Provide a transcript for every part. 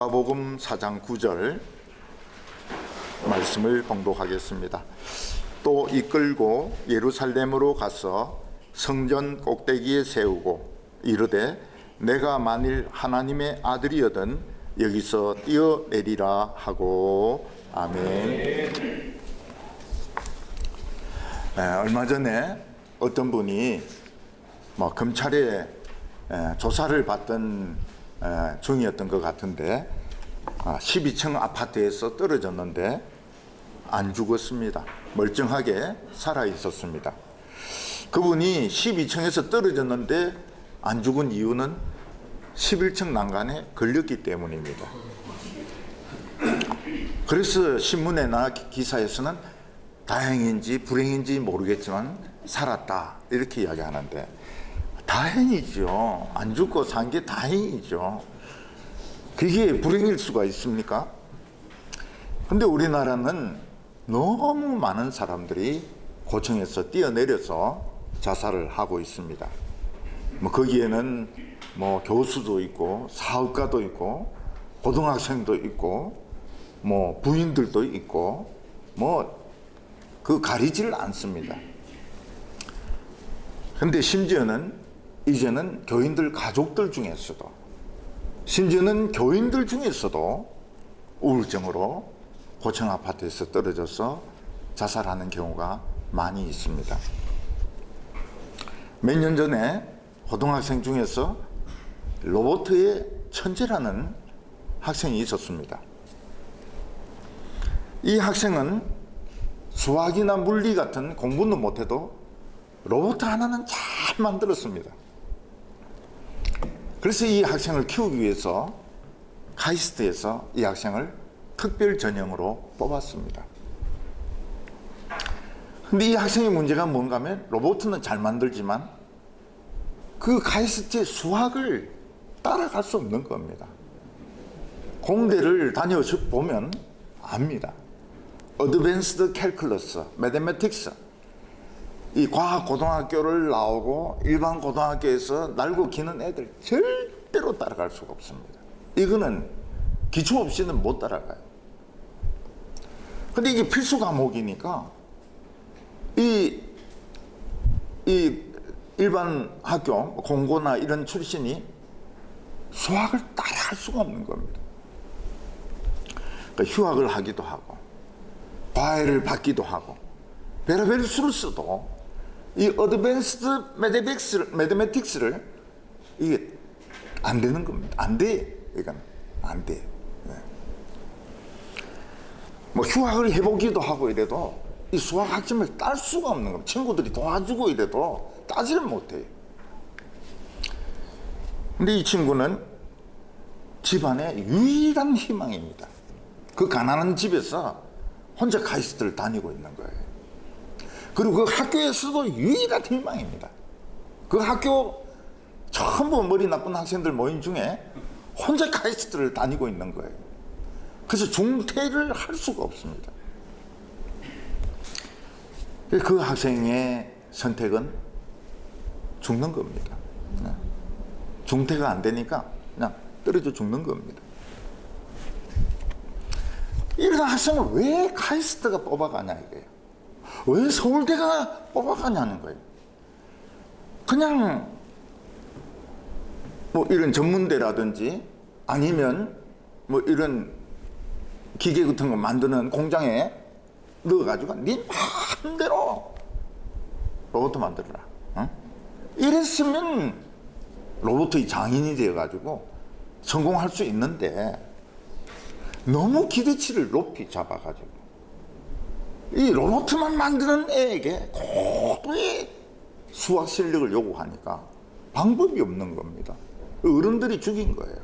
마가복음 4장 9절 말씀을 봉독하겠습니다. 또 이끌고 예루살렘으로 가서 성전 꼭대기에 세우고 이르되 내가 만일 하나님의 아들이거든 여기서 뛰어내리라 하고. 아멘. 얼마 전에 어떤 분이 검찰에 조사를 받던 중이었던 것 같은데 12층 아파트에서 떨어졌는데 안 죽었습니다. 멀쩡하게 살아 있었습니다. 그분이 12층에서 떨어졌는데 안 죽은 이유는 11층 난간에 걸렸기 때문입니다. 그래서 신문이나 기사에서는 다행인지 불행인지 모르겠지만 살았다 이렇게 이야기하는데, 다행이죠. 안 죽고 산 게 다행이죠. 그게 불행일 수가 있습니까? 근데 우리나라는 너무 많은 사람들이 고층에서 뛰어내려서 자살을 하고 있습니다. 거기에는 교수도 있고 사업가도 있고 고등학생도 있고 부인들도 있고 가리지를 않습니다. 근데 심지어는 이제는 교인들 가족들 중에서도, 심지어는 교인들 중에서도 우울증으로 고층 아파트에서 떨어져서 자살하는 경우가 많이 있습니다. 몇 년 전에 고등학생 중에서 로봇의 천재라는 학생이 있었습니다. 이 학생은 수학이나 물리 같은 공부는 못해도 로봇 하나는 잘 만들었습니다. 그래서 이 학생을 키우기 위해서 카이스트에서 이 학생을 특별 전형으로 뽑았습니다. 근데 이 학생의 문제가 뭔가 하면 로봇은 잘 만들지만 그 카이스트의 수학을 따라갈 수 없는 겁니다. 공대를 다녀보면 압니다. 어드밴스드 캘큘러스, 매드매틱스, 이 과학 고등학교를 나오고 일반 고등학교에서 날고 기는 애들 절대로 따라갈 수가 없습니다. 이거는 기초 없이는 못 따라가요. 근데 이게 필수 과목이니까 이 일반 학교 공고나 이런 출신이 수학을 따라할 수가 없는 겁니다. 그러니까 휴학을 하기도 하고 과외를 받기도 하고 별의별 수를 써도 이 어드밴스드 매드매틱스를 이게 안 되는 겁니다. 안 돼. 이건 안 돼. 휴학을 해보기도 하고 이래도 이 수학 학점을 딸 수가 없는 겁니다. 친구들이 도와주고 이래도 따지를 못해요. 근데 이 친구는 집안의 유일한 희망입니다. 그 가난한 집에서 혼자 카이스트를 다니고 있는 거예요. 그리고 그 학교에서도 유일한 희망입니다. 그 학교 전부 머리 나쁜 학생들 모임 중에 혼자 카이스트를 다니고 있는 거예요. 그래서 중퇴를 할 수가 없습니다. 그 학생의 선택은 죽는 겁니다. 중퇴가 안 되니까 그냥 떨어져 죽는 겁니다. 이런 학생을 왜 카이스트가 뽑아가냐 이거예요. 왜 서울대가 뽑아가냐는 거예요. 그냥 이런 전문대라든지 아니면 이런 기계 같은 거 만드는 공장에 넣어가지고 네 마음대로 로봇 만들어라. 이랬으면 로봇의 장인이 되어가지고 성공할 수 있는데 너무 기대치를 높이 잡아가지고 이 로봇만 만드는 애에게 고도의 수학 실력을 요구하니까 방법이 없는 겁니다. 어른들이 죽인 거예요.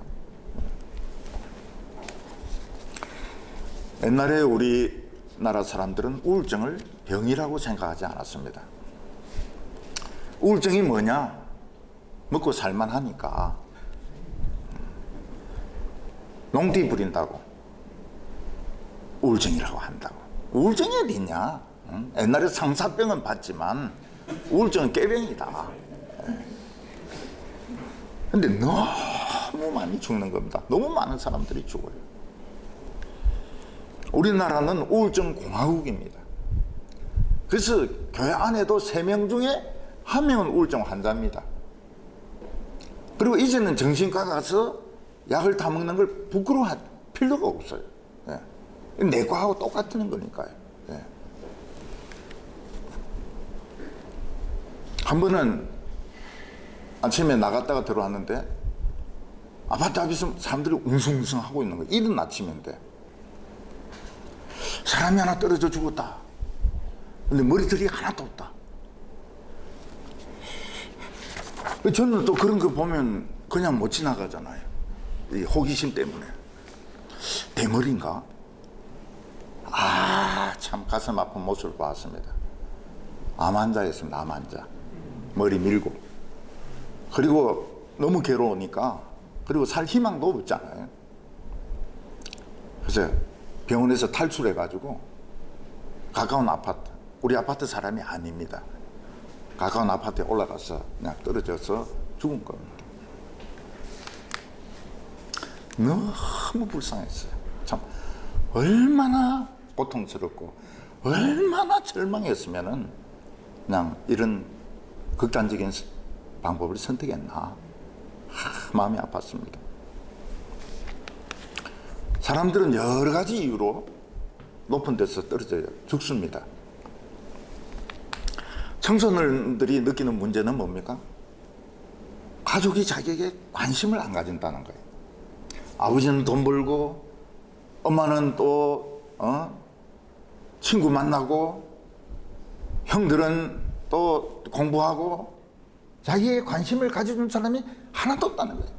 옛날에 우리나라 사람들은 우울증을 병이라고 생각하지 않았습니다. 우울증이 뭐냐? 먹고 살만 하니까 농띠 부린다고 우울증이라고 한다고. 우울증이 어딨냐? 옛날에 상사병은 봤지만 우울증은 꾀병이다. 근데 너무 너무 많이 죽는 겁니다. 너무 많은 사람들이 죽어요. 우리나라는 우울증 공화국입니다. 그래서 교회 안에도 3명 중에 1명은 우울증 환자입니다. 그리고 이제는 정신과 가서 약을 다 먹는 걸 부끄러워할 필요가 없어요. 예. 내과하고 똑같은 거니까요. 예. 한 번은 아침에 나갔다가 들어왔는데 아파트 앞에서 사람들이 웅성웅성 하고 있는 거예요. 이른 아침인데 사람이 하나 떨어져 죽었다. 근데 머리털이 하나도 없다. 저는 또 그런 거 보면 그냥 못 지나가잖아요. 이 호기심 때문에. 대머리인가? 참 가슴 아픈 모습을 봤습니다. 암 환자였습니다. 암 환자. 머리 밀고. 그리고 너무 괴로우니까, 그리고 살 희망도 없잖아요. 그래서 병원에서 탈출해가지고 가까운 아파트, 우리 아파트 사람이 아닙니다. 가까운 아파트에 올라가서 그냥 떨어져서 죽은 겁니다. 너무 불쌍했어요. 참 얼마나 고통스럽고 얼마나 절망했으면은 그냥 이런 극단적인 방법을 선택했나. 마음이 아팠습니다. 사람들은 여러 가지 이유로 높은 데서 떨어져 죽습니다. 청소년들이 느끼는 문제는 뭡니까? 가족이 자기에게 관심을 안 가진다는 거예요. 아버지는 돈 벌고 엄마는 또 친구 만나고 형들은 또 공부하고 자기의 관심을 가져준 사람이 하나도 없다는 거예요.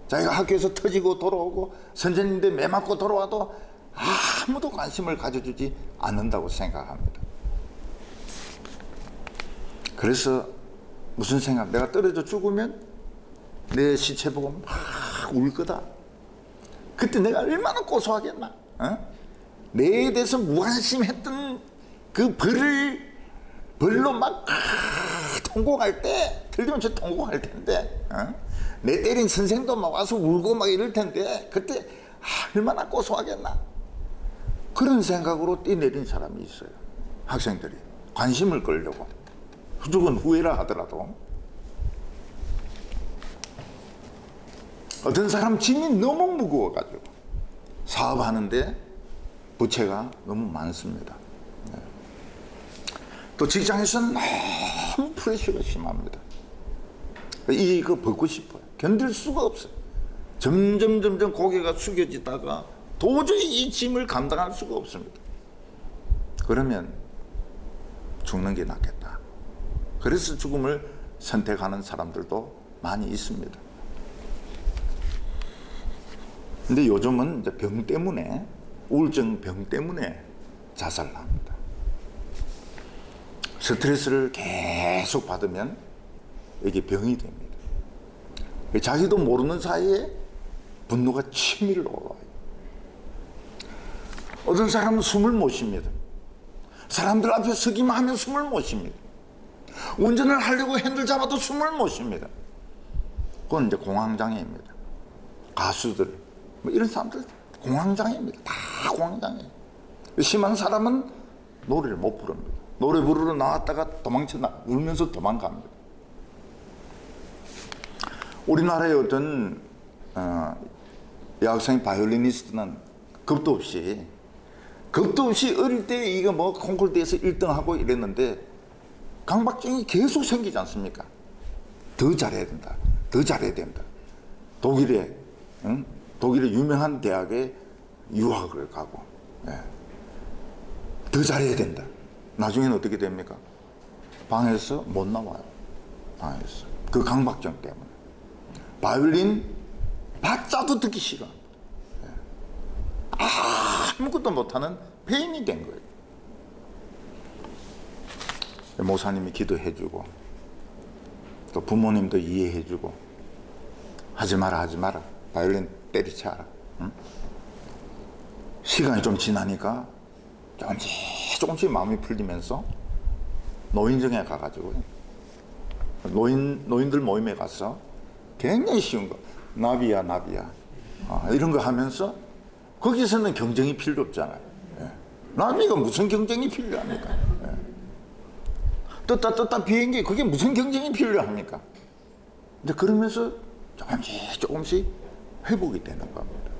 자기가 학교에서 터지고 돌아오고 선생님들 매 맞고 돌아와도 아무도 관심을 가져주지 않는다고 생각합니다. 그래서 무슨 생각? 내가 떨어져 죽으면 내 시체 보고 막 울 거다. 그때 내가 얼마나 고소하겠나? 내에 대해서 무관심했던 그 벌로 막 통곡할 때, 틀림없이 통곡할 텐데, 내 때린 선생도 막 와서 울고 막 이럴 텐데, 그때 얼마나 고소하겠나? 그런 생각으로 뛰내린 사람이 있어요. 학생들이 관심을 끌려고. 조금 후회라 하더라도. 어떤 사람 짐이 너무 무거워가지고 사업하는데 부채가 너무 많습니다. 또 직장에서는 너무 프레셔가 심합니다. 이거 벗고 싶어요. 견딜 수가 없어요. 점점 고개가 숙여지다가 도저히 이 짐을 감당할 수가 없습니다. 그러면 죽는 게 낫겠다. 그래서 죽음을 선택하는 사람들도 많이 있습니다. 근데 요즘은 이제 병 때문에, 우울증 병 때문에 자살을 합니다. 스트레스를 계속 받으면 이게 병이 됩니다. 자기도 모르는 사이에 분노가 치밀어 올라와요. 어떤 사람은 숨을 못 쉽니다. 사람들 앞에 서기만 하면 숨을 못 쉽니다. 운전을 하려고 핸들 잡아도 숨을 못 쉽니다. 그건 이제 공황장애입니다. 가수들, 뭐 이런 사람들 공황장애입니다. 다 공황장애. 심한 사람은 노래를 못 부릅니다. 노래 부르러 나왔다가 울면서 도망갑니다. 우리나라의 어떤 여학생 바이올리니스트는 겁도 없이 어릴 때 이거 뭐 콩쿠르대에서 1등하고 이랬는데 강박증이 계속 생기지 않습니까? 더 잘해야 된다. 더 잘해야 된다. 독일의 유명한 대학에 유학을 가고, 더 잘해야 된다. 나중에는 어떻게 됩니까? 방에서 못 나와요. 방에서. 그 강박증 때문에. 바이올린 박자도 듣기 싫어합니다. 아무것도 못하는 폐인이 된 거예요. 모사님이 기도해주고 또 부모님도 이해해주고 하지 마라 바이올린 때리쳐라. 시간이 좀 지나니까 조금씩 마음이 풀리면서 노인정에 가가지고 노인들 모임에 가서 굉장히 쉬운 거 나비야 나비야 이런 거 하면서 거기서는 경쟁이 필요 없잖아요. 예. 나비가 무슨 경쟁이 필요합니까? 예. 떴다 비행기 그게 무슨 경쟁이 필요합니까? 근데 그러면서 조금씩 회복이 되는 겁니다.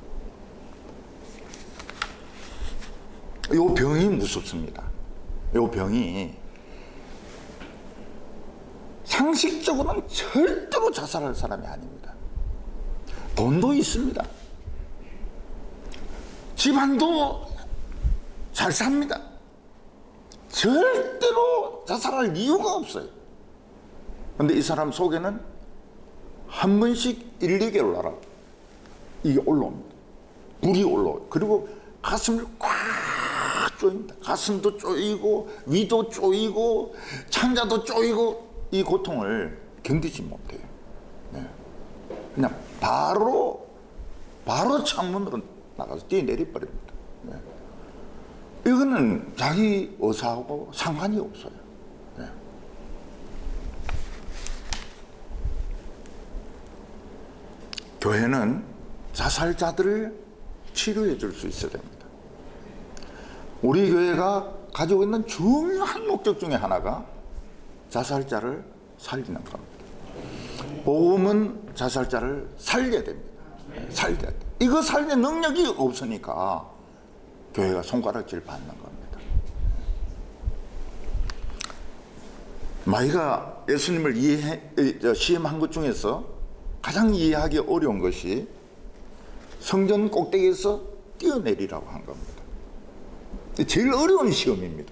이 병이 무섭습니다. 이 병이 상식적으로는 절대로 자살할 사람이 아닙니다. 돈도 있습니다. 집안도 잘 삽니다. 절대로 자살할 이유가 없어요. 그런데 이 사람 속에는 한 번씩 1, 2개월 이게 올라옵니다. 불이 올라와요. 그리고 가슴을 꽉 조입니다. 가슴도 조이고 위도 조이고 창자도 조이고 이 고통을 견디지 못해요. 네. 그냥 바로 창문으로 나가서 뛰어내려 버립니다. 네. 이거는 자기 의사하고 상관이 없어요. 네. 교회는 자살자들을 치료해 줄 수 있어야 됩니다. 우리 교회가 가지고 있는 중요한 목적 중에 하나가 자살자를 살리는 겁니다. 복음은 자살자를 살려야 됩니다. 살려야 돼. 이거 살릴 능력이 없으니까 교회가 손가락질 받는 겁니다. 마이가 예수님을 시험한 것 중에서 가장 이해하기 어려운 것이 성전 꼭대기에서 뛰어내리라고 한 겁니다. 제일 어려운 시험입니다.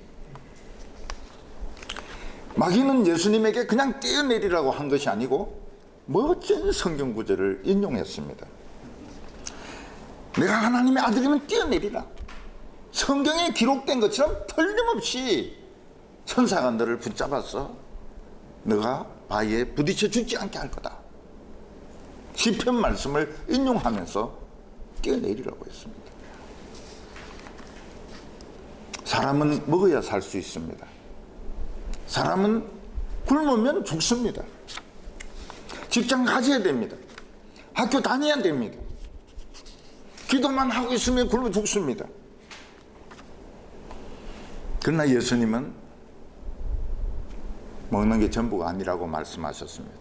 마귀는 예수님에게 그냥 뛰어내리라고 한 것이 아니고 멋진 성경 구절을 인용했습니다. 내가 하나님의 아들이면 뛰어내리라. 성경에 기록된 것처럼 틀림없이 천사가 너를 붙잡아서 너가 바위에 부딪혀 죽지 않게 할 거다. 시편 말씀을 인용하면서 뛰어내리라고 했습니다. 사람은 먹어야 살 수 있습니다. 사람은 굶으면 죽습니다. 직장 가져야 됩니다. 학교 다녀야 됩니다. 기도만 하고 있으면 굶어 죽습니다. 그러나 예수님은 먹는 게 전부가 아니라고 말씀하셨습니다.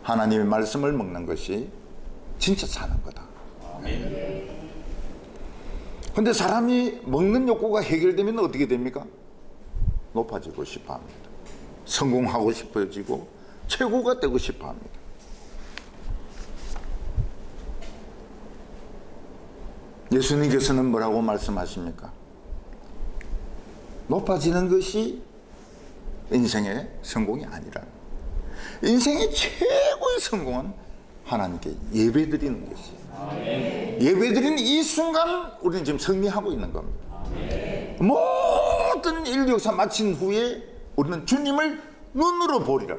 하나님의 말씀을 먹는 것이 진짜 사는 거다. 그런데 사람이 먹는 욕구가 해결되면 어떻게 됩니까? 높아지고 싶어 합니다. 성공하고 싶어지고 최고가 되고 싶어 합니다. 예수님께서는 뭐라고 말씀하십니까? 높아지는 것이 인생의 성공이 아니라 인생의 최고의 성공은 하나님께 예배드리는 것이에요. 예배드리는 이 순간 우리는 지금 승리하고 있는 겁니다. 모든 인류 역사 마친 후에 우리는 주님을 눈으로 보리라.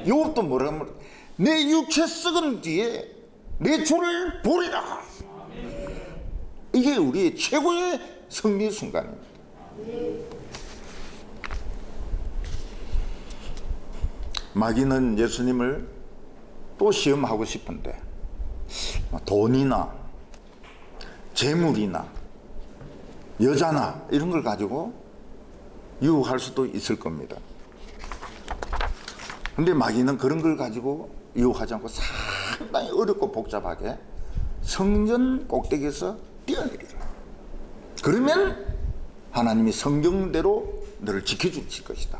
욥도 뭐라고 말해? 내 육체 썩은 뒤에 내 주를 보리라. 이게 우리의 최고의 승리 순간입니다. 마귀는 예수님을 또 시험하고 싶은데 돈이나 재물이나 여자나 이런 걸 가지고 유혹할 수도 있을 겁니다. 근데 마귀는 그런 걸 가지고 유혹하지 않고 상당히 어렵고 복잡하게 성전 꼭대기에서 뛰어내리라. 그러면 하나님이 성경대로 너를 지켜주실 것이다.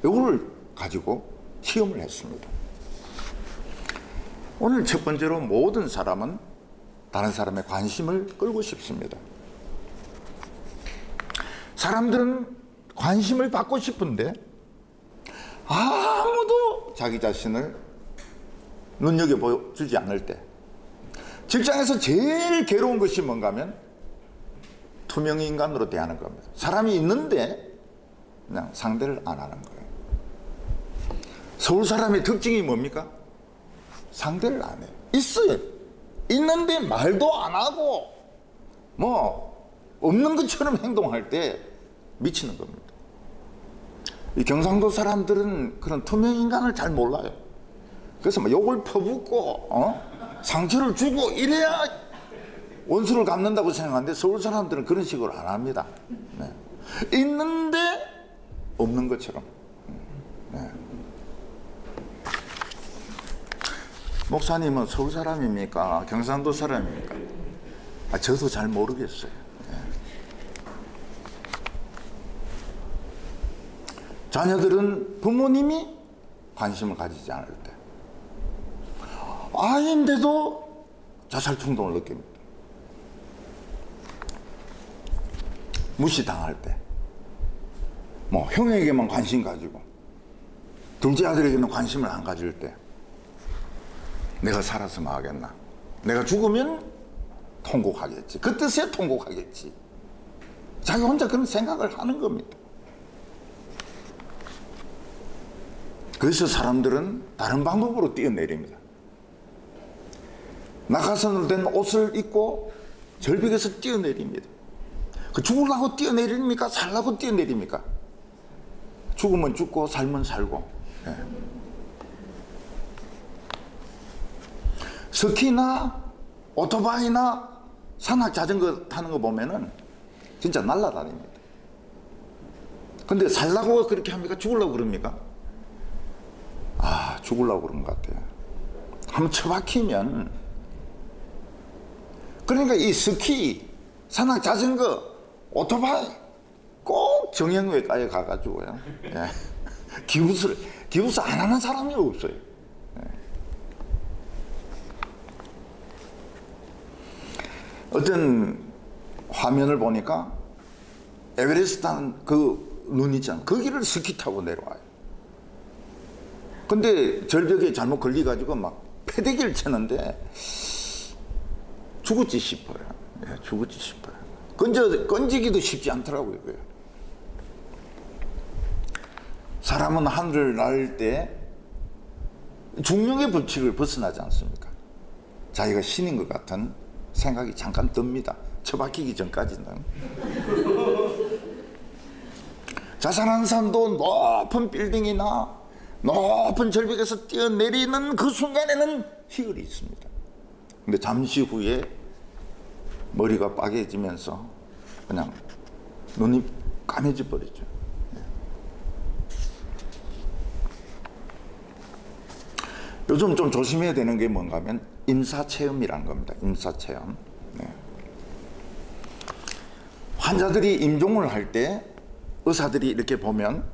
이걸 가지고 시험을 했습니다. 오늘 첫 번째로 모든 사람은 다른 사람의 관심을 끌고 싶습니다. 사람들은 관심을 받고 싶은데 아무도 자기 자신을 눈여겨보지 않을 때 직장에서 제일 괴로운 것이 뭔가 하면 투명인간으로 대하는 겁니다. 사람이 있는데 그냥 상대를 안 하는 거예요. 서울 사람의 특징이 뭡니까? 상대를 안 해요. 있어요. 있는데 말도 안 하고 뭐 없는 것처럼 행동할 때 미치는 겁니다. 이 경상도 사람들은 그런 투명인간을 잘 몰라요. 그래서 막 욕을 퍼붓고 상처를 주고 이래야 원수를 갚는다고 생각하는데 서울 사람들은 그런 식으로 안 합니다. 네. 있는데 없는 것처럼. 네. 목사님은 서울 사람입니까? 경상도 사람입니까? 저도 잘 모르겠어요. 네. 자녀들은 부모님이 관심을 가지지 않을 때, 아이인데도 자살 충동을 느낍니다. 무시당할 때, 뭐 형에게만 관심 가지고 둘째 아들에게는 관심을 안 가질 때, 내가 살았으면 하겠나, 내가 죽으면 통곡하겠지, 그 뜻에 통곡하겠지, 자기 혼자 그런 생각을 하는 겁니다. 그래서 사람들은 다른 방법으로 뛰어내립니다. 낙하산으로 된 옷을 입고 절벽에서 뛰어내립니다. 그 죽으려고 뛰어내립니까? 살려고 뛰어내립니까? 죽으면 죽고 살면 살고. 네. 스키나 오토바이나 산악 자전거 타는 거 보면은 진짜 날아다닙니다. 근데 살려고 그렇게 합니까? 죽으려고 그럽니까? 죽으려고 그런 것 같아요. 한번 처박히면. 그러니까 이 스키, 산악 자전거, 오토바이 꼭 정형외과에 가가지고요. 예. 기부스 안 하는 사람이 없어요. 예. 어떤 화면을 보니까 에베레스트 한 그 눈 있잖아. 거기를 스키 타고 내려와요. 근데 절벽에 잘못 걸려가지고 막 패대기를 치는데 죽었지 싶어요. 예, 죽었지 싶어요. 건지기도 쉽지 않더라고요. 그게. 사람은 하늘을 날 때 중력의 법칙을 벗어나지 않습니까? 자기가 신인 것 같은 생각이 잠깐 듭니다. 처박히기 전까지는. 자살하는 사람도 높은 빌딩이나 높은 절벽에서 뛰어내리는 그 순간에는 희열이 있습니다. 근데 잠시 후에 머리가 빠개지면서 그냥 눈이 까매져 버리죠. 요즘 좀 조심해야 되는 게 뭔가 하면 임사체험이라는 겁니다. 임사체험. 네. 환자들이 임종을 할 때 의사들이 이렇게 보면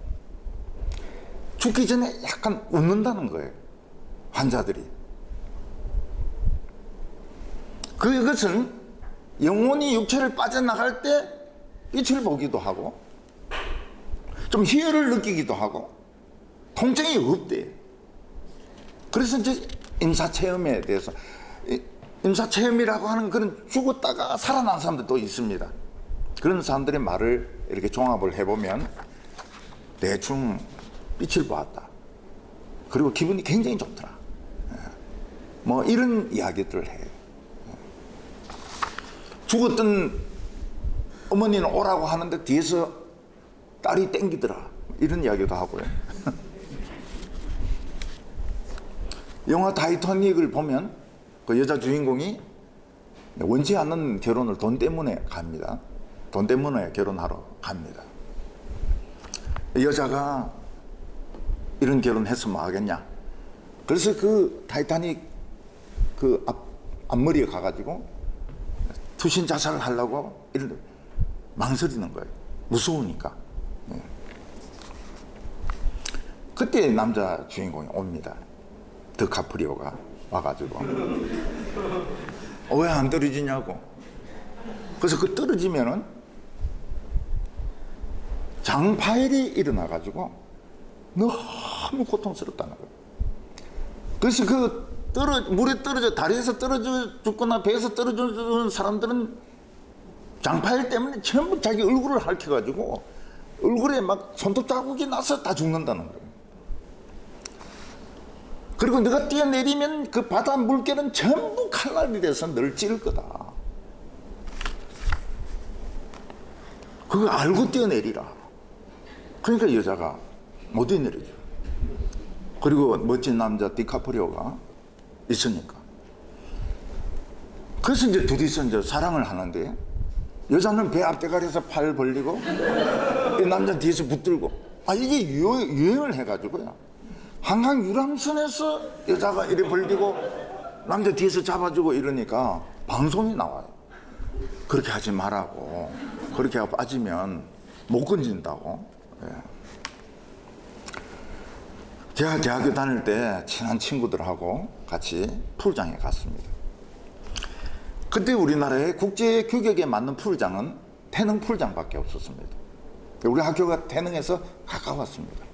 죽기 전에 약간 웃는다는 거예요. 환자들이. 그것은 영혼이 육체를 빠져나갈 때 빛을 보기도 하고 좀 희열을 느끼기도 하고 통증이 없대요. 그래서 이제 임사체험에 대해서, 임사체험이라고 하는 그런 죽었다가 살아난 사람들도 있습니다. 그런 사람들의 말을 이렇게 종합을 해보면 대충 빛을 보았다. 그리고 기분이 굉장히 좋더라. 뭐 이런 이야기들을 해요. 죽었던 어머니는 오라고 하는데 뒤에서 딸이 땡기더라. 이런 이야기도 하고요. 영화 타이타닉을 보면 그 여자 주인공이 원치 않는 결혼을 돈 때문에 갑니다. 돈 때문에 결혼하러 갑니다. 여자가 이런 결혼했으면 하겠냐. 그래서 그 타이타닉 그 앞머리에 가가지고 투신 자살을 하려고 이런 망설이는 거예요. 무서우니까. 네. 그때 남자 주인공이 옵니다. 드카프리오가 와가지고 왜 안 떨어지냐고. 그래서 그 떨어지면은 장파열이 일어나가지고 너무 고통스럽다는 거예요. 그래서 물에 떨어져, 다리에서 떨어져 죽거나 배에서 떨어져 죽는 사람들은 장파열 때문에 전부 자기 얼굴을 핥혀가지고 얼굴에 막 손톱 자국이 나서 다 죽는다는 거예요. 그리고 너가 뛰어내리면 그 바다 물결은 전부 칼날이 돼서 널 찌를 거다. 그거 알고 뛰어내리라. 그러니까 여자가 못 뛰어내리죠. 그리고 멋진 남자 디카프리오가 있으니까 그래서 이제 둘이서 이제 사랑을 하는데, 여자는 배 앞대가리에서 팔 벌리고 이 남자 뒤에서 붙들고, 이게 유행을 해가지고요, 한강 유람선에서 여자가 이래 벌리고 남자 뒤에서 잡아주고 이러니까 방송이 나와요. 그렇게 하지 말라고. 그렇게 하고 빠지면 못 건진다고. 예. 제가 대학교 다닐 때 친한 친구들하고 같이 풀장에 갔습니다. 그때 우리나라의 국제 규격에 맞는 풀장은 태릉 풀장밖에 없었습니다. 우리 학교가 태릉에서 가까웠습니다.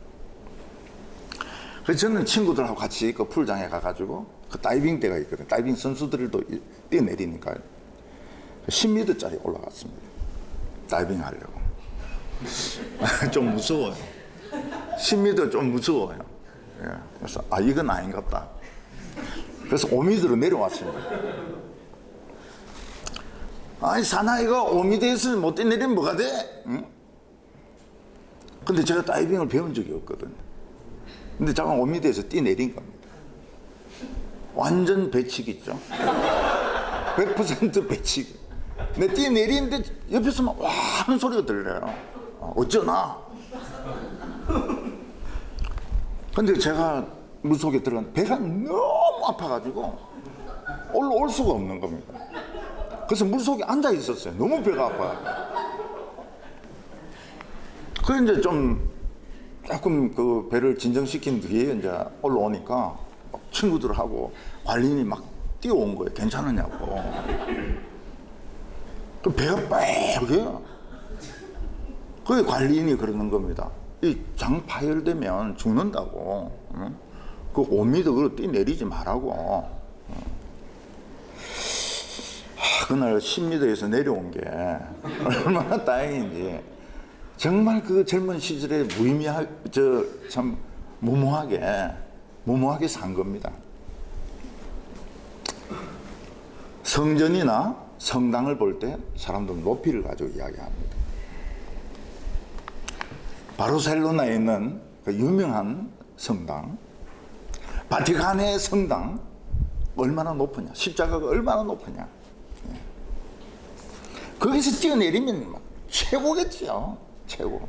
그래서 저는 친구들하고 같이 그 풀장에 가가지고 그 다이빙 대가 있거든요. 다이빙 선수들도 뛰어내리니까요. 10m짜리 올라갔습니다. 다이빙 하려고. 좀 무서워요. 10m 좀 무서워요. 예. 그래서 이건 아닌갑다. 그래서 5m로 내려왔습니다. 사나이가 5m에서 못 뛰내리면 뭐가 돼? 응? 근데 제가 다이빙을 배운 적이 없거든요. 근데 제가 5m에서 뛰내린 겁니다. 완전 배치기죠. 100% 배치기. 내 뛰내리는데 옆에서 막 와 하는 소리가 들려요. 어쩌나? 근데 제가 물속에 들어갔는데 배가 너무 아파가지고 올라올 수가 없는 겁니다. 그래서 물속에 앉아 있었어요. 너무 배가 아파요. 그래서 이제 좀 조금 그 배를 진정시킨 뒤에 이제 올라오니까 친구들하고 관리인이 막 뛰어온 거예요. 괜찮으냐고. 그 배가 빨개요. 그게 관리인이 그러는 겁니다. 이 장 파열되면 죽는다고. 응? 그 5m 그걸 뛰내리지 말라고. 그날 10m에서 내려온 게 얼마나 다행인지. 정말 그 젊은 시절에 참 무모하게 산 겁니다. 성전이나 성당을 볼 때 사람들은 높이를 가지고 이야기합니다. 바르셀로나에 있는 그 유명한 성당, 바티칸의 성당, 얼마나 높으냐, 십자가가 얼마나 높으냐. 거기서 뛰어내리면 최고겠지요. 최고.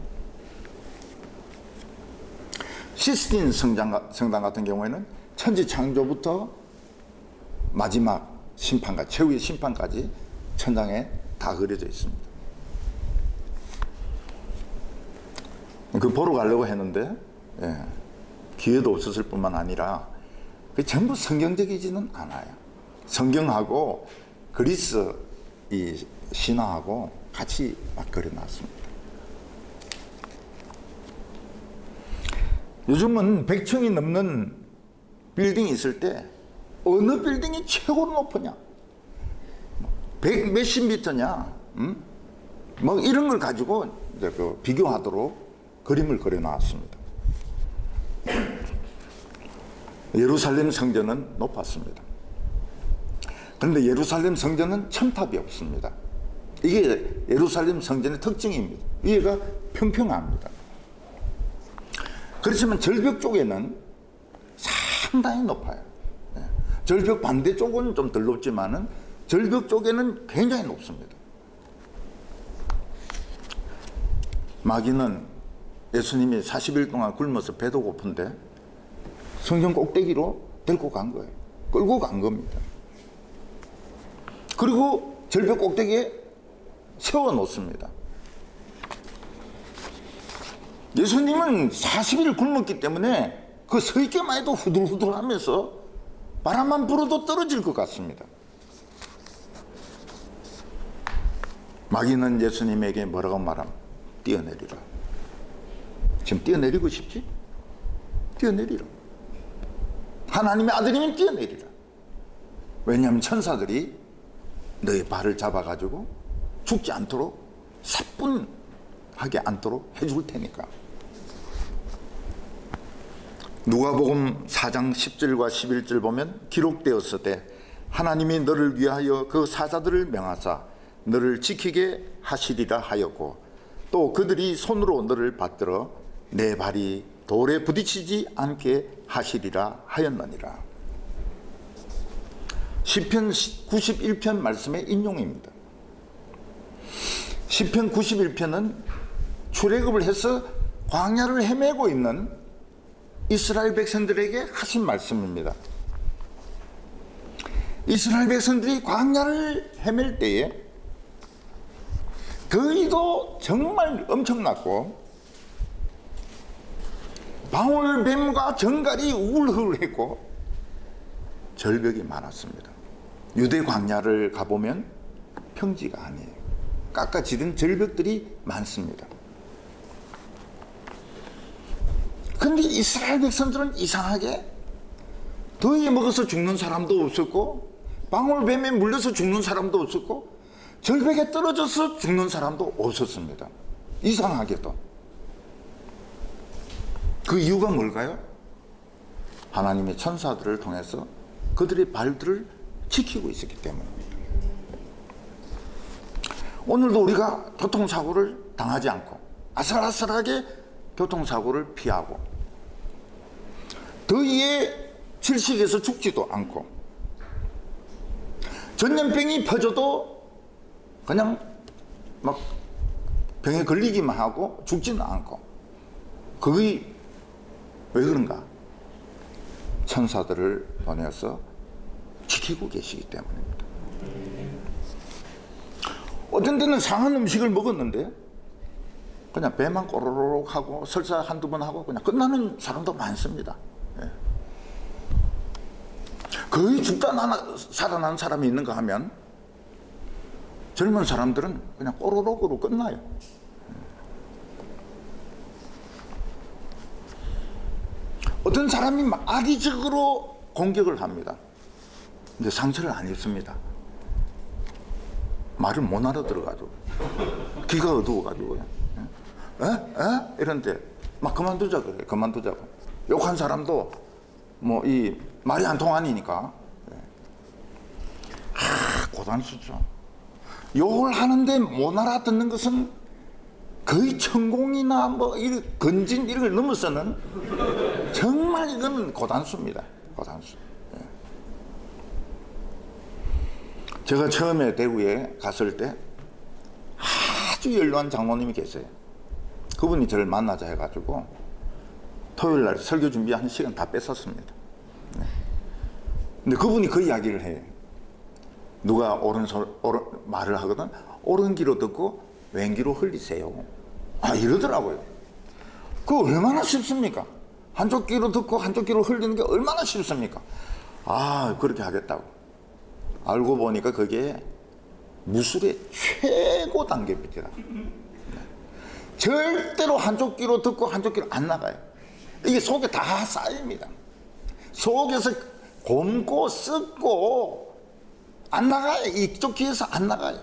시스틴 성당 같은 경우에는 천지 창조부터 마지막 심판까지, 최후의 심판까지 천장에 다 그려져 있습니다. 그 보러 가려고 했는데 기회도 없었을 뿐만 아니라 전부 성경적이지는 않아요. 성경하고 그리스 이 신화하고 같이 막 그려놨습니다. 요즘은 100층이 넘는 빌딩이 있을 때 어느 빌딩이 최고로 높으냐, 100 몇십 미터냐, 뭐 이런 걸 가지고 이제 그 비교하도록 그림을 그려놨습니다. 예루살렘 성전은 높았습니다. 그런데 예루살렘 성전은 첨탑이 없습니다. 이게 예루살렘 성전의 특징입니다. 위에가 평평합니다. 그렇지만 절벽 쪽에는 상당히 높아요. 절벽 반대쪽은 좀 덜 높지만은 절벽 쪽에는 굉장히 높습니다. 마귀는 예수님이 40일 동안 굶어서 배도 고픈데 성전 꼭대기로 데리고 간 거예요. 끌고 간 겁니다. 그리고 절벽 꼭대기에 세워 놓습니다. 예수님은 40일 굶었기 때문에 그 서 있기만 해도 후들후들 하면서 바람만 불어도 떨어질 것 같습니다. 마귀는 예수님에게 뭐라고 말함? 뛰어내리라. 지금 뛰어내리고 싶지? 뛰어내리라. 하나님의 아들이면 뛰어내리라. 왜냐하면 천사들이 너의 발을 잡아가지고 죽지 않도록, 사뿐하게 않도록 해줄 테니까. 누가복음 4장 10절과 11절 보면 기록되었으되 하나님이 너를 위하여 그 사자들을 명하사 너를 지키게 하시리라 하였고 또 그들이 손으로 너를 받들어 내 발이 돌에 부딪히지 않게 하시리라 하였느니라. 시편 91편 말씀의 인용입니다. 시편 91편은 출애굽을 해서 광야를 헤매고 있는 이스라엘 백성들에게 하신 말씀입니다. 이스라엘 백성들이 광야를 헤맬 때에 더위도 정말 엄청났고 방울뱀과 정갈이 우글우글했고 절벽이 많았습니다. 유대 광야를 가보면 평지가 아니에요. 깎아지른 절벽들이 많습니다. 그런데 이스라엘 백성들은 이상하게 더위에 먹어서 죽는 사람도 없었고 방울뱀에 물려서 죽는 사람도 없었고 절벽에 떨어져서 죽는 사람도 없었습니다. 이상하게도. 그 이유가 뭘까요? 하나님의 천사들을 통해서 그들의 발들을 지키고 있었기 때문입니다. 오늘도 우리가 교통사고를 당하지 않고 아슬아슬하게 교통사고를 피하고 더위에 질식해서 죽지도 않고 전염병이 퍼져도 그냥 막 병에 걸리기만 하고 죽지는 않고 그게 왜 그런가? 천사들을 보내서 지키고 계시기 때문입니다. 어떤 때는 상한 음식을 먹었는데 그냥 배만 꼬르륵 하고 설사 한두 번 하고 그냥 끝나는 사람도 많습니다. 예. 거의 죽다 살아난 사람이 있는가 하면 젊은 사람들은 그냥 꼬르륵으로 끝나요. 어떤 사람이 악의적으로 공격을 합니다. 근데 상처를 안 입습니다. 말을 못 알아들어가지고 귀가 어두워가지고요. 에? 이런데 막 그만두자 그래. 그만두자고. 욕한 사람도 뭐 이 말이 안 통하니까 고단수죠. 욕을 하는데 못 알아듣는 것은 거의 천공이나 뭐 이 건진 이런 걸 넘어서는 정말 이건 고단수입니다. 고단수. 제가 처음에 대구에 갔을 때 아주 연로한 장로님이 계세요. 그분이 저를 만나자 해가지고 토요일 날 설교 준비 한 시간 다 뺏었습니다. 근데 그분이 그 이야기를 해요. 누가 옳은 말을 하거든 옳은 귀로 듣고 왼 귀로 흘리세요. 이러더라고요. 그거 얼마나 쉽습니까? 한쪽 귀로 듣고 한쪽 귀로 흘리는 게 얼마나 쉽습니까? 그렇게 하겠다고. 알고 보니까 그게 무술의 최고 단계입니다. 절대로 한쪽 귀로 듣고 한쪽 귀로 안 나가요. 이게 속에 다 쌓입니다. 속에서 곪고 썩고 안 나가요. 이쪽 귀에서 안 나가요.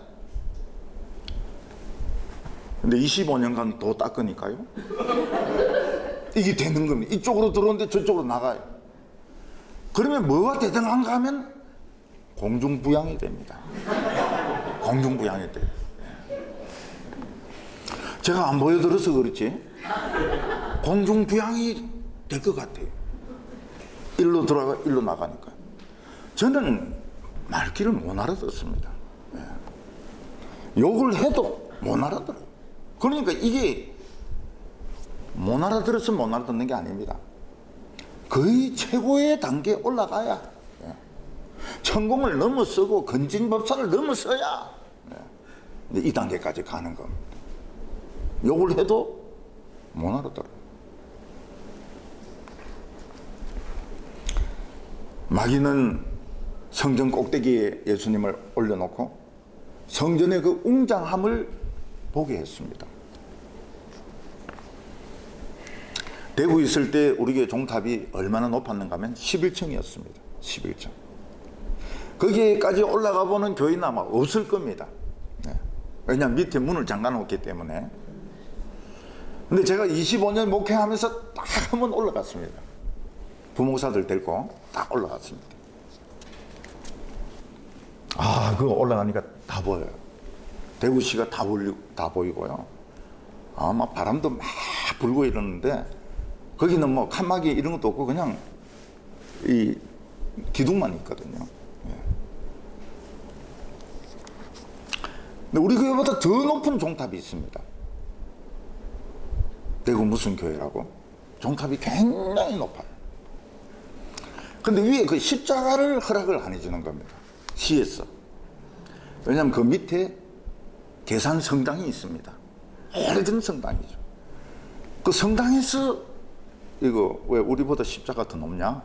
근데 25년간 더 닦으니까요. 이게 되는 겁니다. 이쪽으로 들어오는데 저쪽으로 나가요. 그러면 뭐가 대등한가 하면 공중부양이 됩니다. 공중부양이 돼요. 제가 안 보여드려서 그렇지 공중부양이 될 것 같아요. 일로 들어가 일로 나가니까. 저는 말귀를 못 알아듣습니다. 욕을 해도 못 알아들어요. 그러니까 이게 못 알아들어서 못 알아듣는 게 아닙니다. 거의 최고의 단계에 올라가야 천공을 넘어서고 건진법사를 넘어서야 이 단계까지 가는 겁니다. 욕을 해도 못 알아들어요. 마귀는 성전 꼭대기에 예수님을 올려놓고 성전의 그 웅장함을 보게 했습니다. 대구 있을 때 우리 교회 종탑이 얼마나 높았는가 하면 11층이었습니다. 11층. 거기까지 올라가 보는 교회는 아마 없을 겁니다. 왜냐하면 밑에 문을 잠가 놓기 때문에. 근데 제가 25년 목회하면서 딱 한 번 올라갔습니다. 부목사들 데리고 딱 올라갔습니다. 그거 올라가니까 다 보여요. 대구시가 다 보이고요. 막 바람도 막 불고 이러는데 거기는 뭐 칸막이 이런 것도 없고 그냥 이 기둥만 있거든요. 근데 우리 교회보다 더 높은 종탑이 있습니다. 대구 무슨 교회라고? 종탑이 굉장히 높아요. 근데 위에 그 십자가를 허락을 안 해주는 겁니다. 시에서. 왜냐하면 그 밑에 계산 성당이 있습니다. 오래된 성당이죠. 그 성당에서 이거 왜 우리보다 십자가 더 높냐?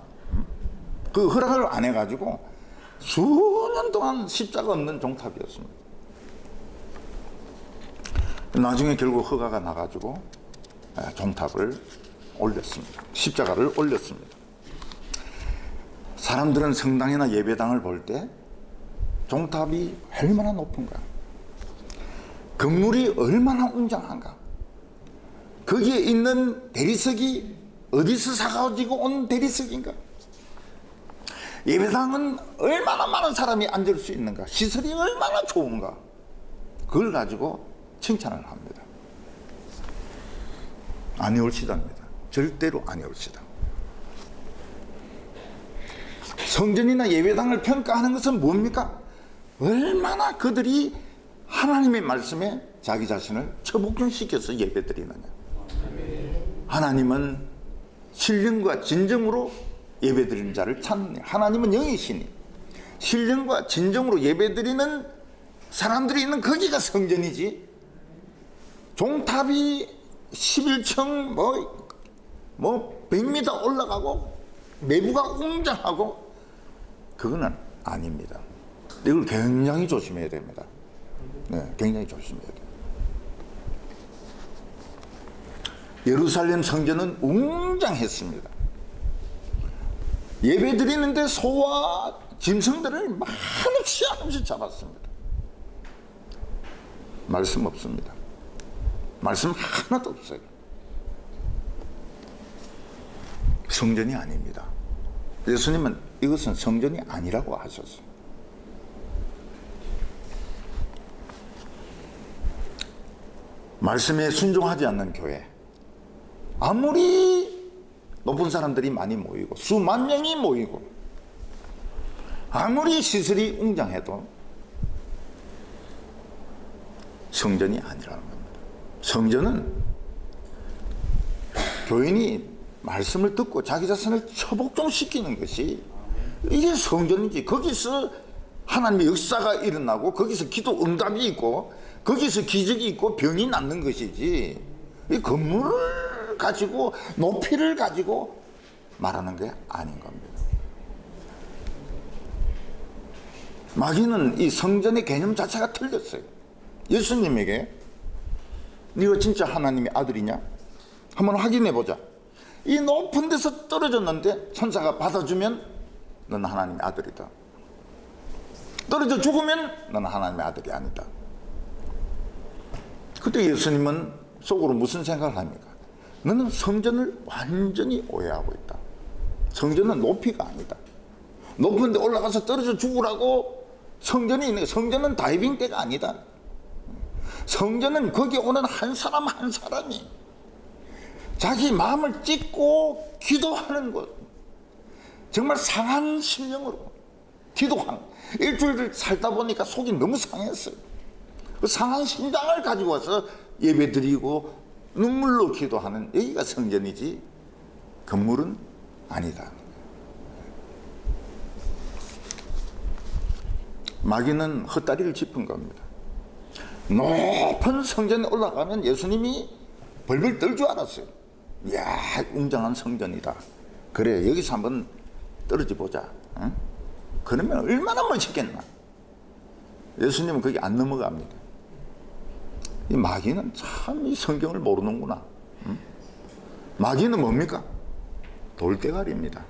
그 허락을 안 해가지고 수년 동안 십자가 없는 종탑이었습니다. 나중에 결국 허가가 나가지고 종탑을 올렸습니다. 십자가를 올렸습니다. 사람들은 성당이나 예배당을 볼 때 종탑이 얼마나 높은가, 건물이 얼마나 웅장한가, 거기에 있는 대리석이 어디서 사가지고 온 대리석인가, 예배당은 얼마나 많은 사람이 앉을 수 있는가, 시설이 얼마나 좋은가, 그걸 가지고 칭찬을 합니다. 아니올시다입니다. 절대로 아니올시다. 성전이나 예배당을 평가하는 것은 뭡니까? 얼마나 그들이 하나님의 말씀에 자기 자신을 처복종시켜서 예배드리느냐. 하나님은 신령과 진정으로 예배드리는 자를 찾느냐. 하나님은 영이시니 신령과 진정으로 예배드리는 사람들이 있는 거기가 성전이지, 종탑이 11층 뭐 100m 올라가고 내부가 웅장하고 그거는 아닙니다. 이걸 굉장히 조심해야 됩니다. 네, 굉장히 조심해야 돼요. 예루살렘 성전은 웅장했습니다. 예배 드리는데 소와 짐승들을 한없이 잡았습니다. 말씀 없습니다. 말씀 하나도 없어요. 성전이 아닙니다. 예수님은 이것은 성전이 아니라고 하셨어요. 말씀에 순종하지 않는 교회, 아무리 높은 사람들이 많이 모이고 수만 명이 모이고 아무리 시설이 웅장해도 성전이 아니라는 겁니다. 성전은 교인이 말씀을 듣고 자기 자신을 처복종시키는 것이 이게 성전이지. 거기서 하나님의 역사가 일어나고 거기서 기도 응답이 있고 거기서 기적이 있고 병이 낫는 것이지, 이 건물을 가지고 높이를 가지고 말하는 게 아닌 겁니다. 마귀는 이 성전의 개념 자체가 틀렸어요. 예수님에게 네가 진짜 하나님의 아들이냐? 한번 확인해 보자. 이 높은 데서 떨어졌는데 천사가 받아주면 넌 하나님의 아들이다. 떨어져 죽으면 넌 하나님의 아들이 아니다. 그때 예수님은 속으로 무슨 생각을 합니까? 너는 성전을 완전히 오해하고 있다. 성전은 높이가 아니다. 높은 데 올라가서 떨어져 죽으라고 성전이 있는, 성전은 다이빙대가 아니다. 성전은 거기 오는 한 사람 한 사람이 자기 마음을 찢고 기도하는 것, 정말 상한 심령으로 기도하는, 일주일을 살다 보니까 속이 너무 상했어요. 그 상한 심장을 가지고 와서 예배드리고 눈물로 기도하는, 여기가 성전이지 건물은 아니다. 마귀는 헛다리를 짚은 겁니다. 높은 성전에 올라가면 예수님이 벌벌 떨 줄 알았어요. 이야, 웅장한 성전이다. 그래, 여기서 한번 떨어져 보자. 응? 그러면 얼마나 멋있겠나. 예수님은 거기 안 넘어갑니다. 이 마귀는 참 이 성경을 모르는구나. 응? 마귀는 뭡니까? 돌대가리입니다.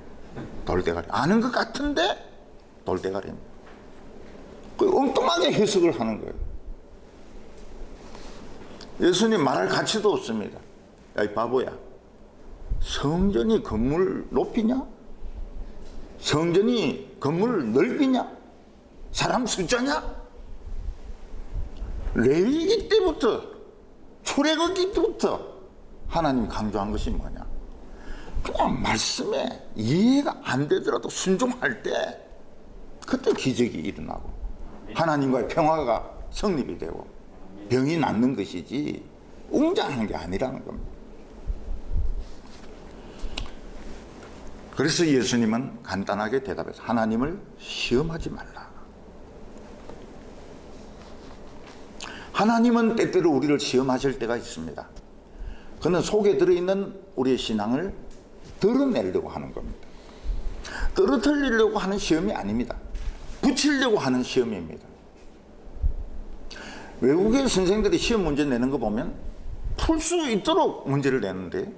돌대가리. 아는 것 같은데 돌대가리입니다. 그 엉뚱하게 해석을 하는 거예요. 예수님 말할 가치도 없습니다. 야, 이 바보야. 성전이 건물 높이냐? 성전이 건물 넓이냐? 사람 숫자냐? 레위기 때부터, 출애굽기 때부터 하나님이 강조한 것이 뭐냐? 그냥 말씀에 이해가 안 되더라도 순종할 때 그때 기적이 일어나고 하나님과의 평화가 성립이 되고 병이 낫는 것이지 웅장한 게 아니라는 겁니다. 그래서 예수님은 간단하게 대답해서 하나님을 시험하지 말라. 하나님은 때때로 우리를 시험하실 때가 있습니다. 그는 속에 들어있는 우리의 신앙을 드러내려고 하는 겁니다. 떨어뜨리려고 하는 시험이 아닙니다. 붙이려고 하는 시험입니다. 외국의 선생들이 시험 문제 내는 거 보면 풀 수 있도록 문제를 내는데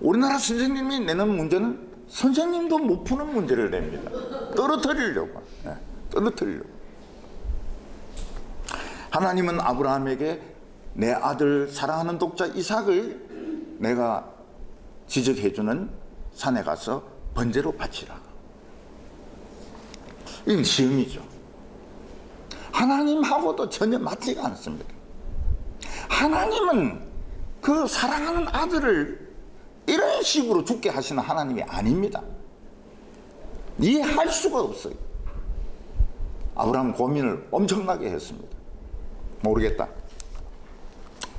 우리나라 선생님이 내는 문제는 선생님도 못 푸는 문제를 냅니다. 떨어뜨리려고. 네, 떨어뜨리려고. 하나님은 아브라함에게 내 아들 사랑하는 독자 이삭을 내가 지적해주는 산에 가서 번제로 바치라. 이건 시험이죠. 하나님하고도 전혀 맞지가 않습니다. 하나님은 그 사랑하는 아들을 이런 식으로 죽게 하시는 하나님이 아닙니다. 이해할 수가 없어요. 아브라함 고민을 엄청나게 했습니다. 모르겠다.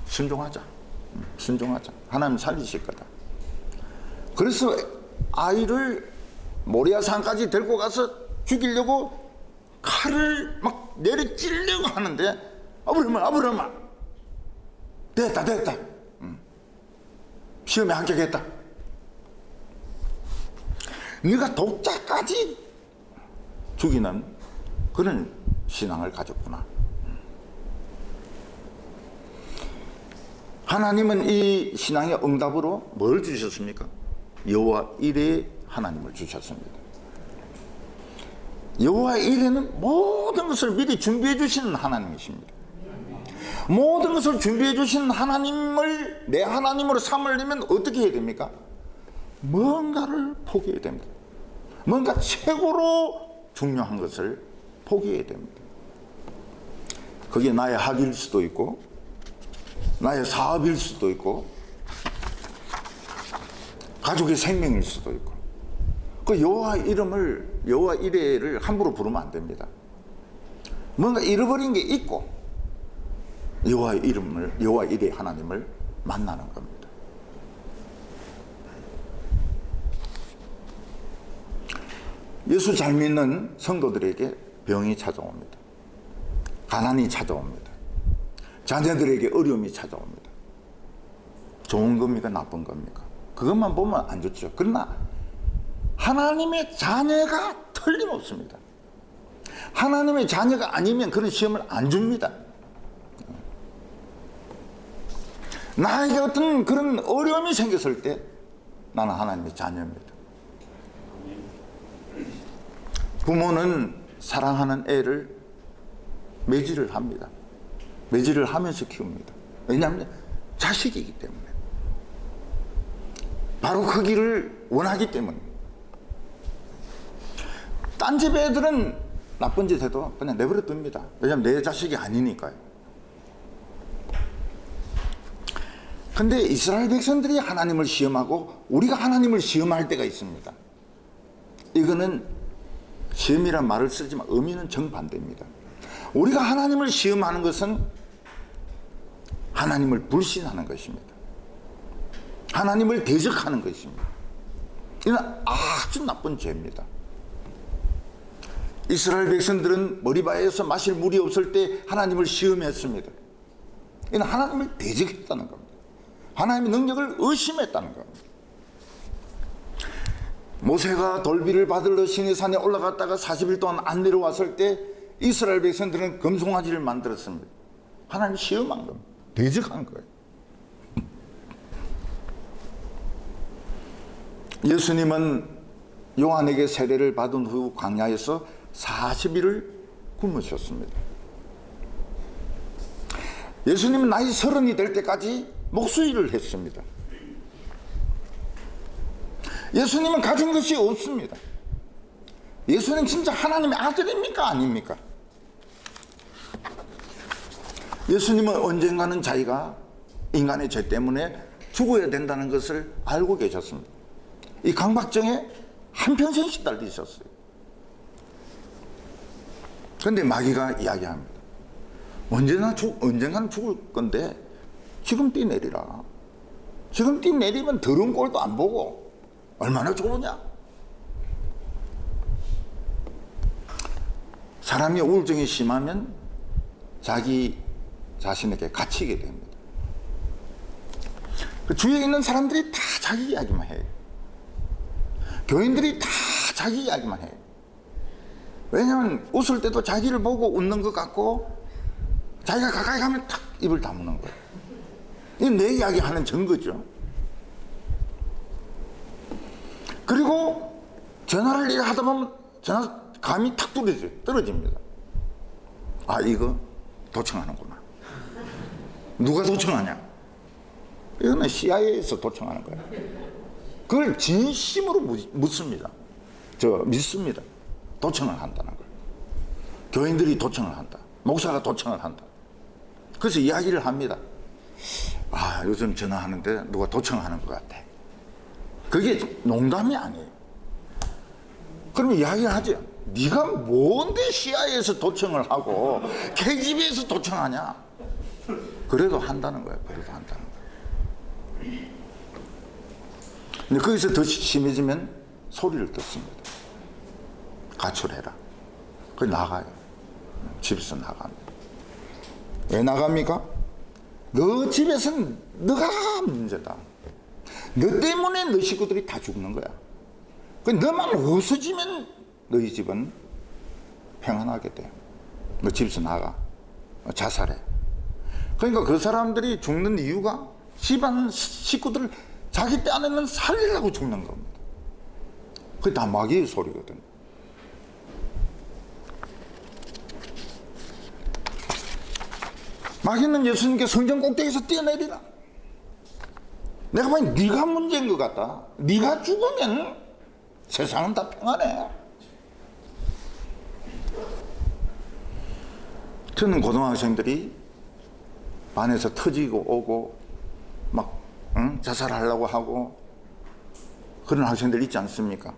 순종하자. 순종하자. 하나님 살리실 거다. 그래서 아이를 모리아산까지 데리고 가서 죽이려고 칼을 막 내려 찌르려고 하는데 아브라함아 됐다. 시험에 합격했다. 네가 독자까지 죽이는 그런 신앙을 가졌구나. 하나님은 이 신앙의 응답으로 뭘 주셨습니까? 여호와 이레의 하나님을 주셨습니다. 여호와 이레는 모든 것을 미리 준비해 주시는 하나님이십니다. 모든 것을 준비해 주신 하나님을 내 하나님으로 삼으려면 어떻게 해야 됩니까? 뭔가를 포기해야 됩니다. 뭔가 최고로 중요한 것을 포기해야 됩니다. 그게 나의 학위일 수도 있고 나의 사업일 수도 있고 가족의 생명일 수도 있고 그 여호와 이름을 여호와 이레를 함부로 부르면 안 됩니다. 뭔가 잃어버린 게 있고 여호와 이름을 여호와 이레 하나님을 만나는 겁니다. 예수 잘 믿는 성도들에게 병이 찾아옵니다. 가난이 찾아옵니다. 자녀들에게 어려움이 찾아옵니다. 좋은 겁니까? 나쁜 겁니까? 그것만 보면 안 좋죠. 그러나 하나님의 자녀가 틀림없습니다. 하나님의 자녀가 아니면 그런 시험을 안 줍니다. 나에게 어떤 그런 어려움이 생겼을 때 나는 하나님의 자녀입니다. 부모는 사랑하는 애를 매질을 합니다. 매질을 하면서 키웁니다. 왜냐하면 자식이기 때문에. 바로 그 길을 원하기 때문에. 딴 집 애들은 나쁜 짓 해도 그냥 내버려 둡니다. 왜냐하면 내 자식이 아니니까요. 근데 이스라엘 백성들이 하나님을 시험하고 우리가 하나님을 시험할 때가 있습니다. 이거는 시험이란 말을 쓰지만 의미는 정반대입니다. 우리가 하나님을 시험하는 것은 하나님을 불신하는 것입니다. 하나님을 대적하는 것입니다. 이건 아주 나쁜 죄입니다. 이스라엘 백성들은 머리바에서 마실 물이 없을 때 하나님을 시험했습니다. 이건 하나님을 대적했다는 겁니다. 하나님의 능력을 의심했다는 겁니다. 모세가 돌비를 받으러 시내산에 올라갔다가 40일 동안 안 내려왔을 때 이스라엘 백성들은 금송아지를 만들었습니다. 하나님을 시험한 겁니다. 대적한 거예요. 예수님은 요한에게 세례를 받은 후 광야에서 40일을 굶으셨습니다. 예수님은 나이 30이 될 때까지 목수일을 했습니다. 예수님은 가진 것이 없습니다. 예수님 진짜 하나님의 아들입니까? 아닙니까? 예수님은 언젠가는 자기가 인간의 죄 때문에 죽어야 된다는 것을 알고 계셨습니다. 이 강박증에 한평생 시달리셨어요. 그런데 마귀가 이야기합니다. 언젠가는 죽을 건데 지금 뛰내리라. 지금 뛰내리면 더러운 꼴도 안 보고 얼마나 좋으냐. 사람이 우울증이 심하면 자기 자신에게 갇히게 됩니다. 그 주위에 있는 사람들이 다 자기 이야기만 해요. 교인들이 다 자기 이야기만 해요. 왜냐하면 웃을 때도 자기를 보고 웃는 것 같고 자기가 가까이 가면 탁 입을 다무는 거예요. 이게 내 이야기하는 증거죠. 그리고 전화를 하다 보면 전화 감이 탁 떨어집니다. 아, 이거 도청하는구나. 누가 도청하냐? 이거는 CIA에서 도청하는 거예요. 그걸 진심으로 믿습니다. 도청을 한다는 걸. 교인들이 도청을 한다. 목사가 도청을 한다. 그래서 이야기를 합니다. 아, 요즘 전화하는데 누가 도청하는 것 같아. 그게 농담이 아니에요. 그러면 이야기를 하죠. 네가 뭔데 CIA에서 도청을 하고 KGB에서 도청하냐? 그래도 한다는 거예요. 그래도 한다는 거예요. 근데 거기서 더 심해지면 소리를 듣습니다. 가출해라. 그래 나가요. 집에서 나갑니다. 왜 나갑니까? 너 집에서는 너가 문제다. 너 때문에 너 식구들이 다 죽는 거야. 너만 없어지면 너희 집은 평안하게 돼. 너 집에서 나가. 자살해. 그러니까 그 사람들이 죽는 이유가 집안 식구들을 자기 때 안에는 살리려고 죽는 겁니다. 그게 다 마귀의 소리거든요. 마귀는 예수님께 성전 꼭대기에서 뛰어내리라. 내가 보니 네가 문제인 것 같다. 네가 죽으면 세상은 다 평안해. 저는 고등학생들이 반에서 터지고 오고 막 자살하려고 하고 그런 학생들 있지 않습니까?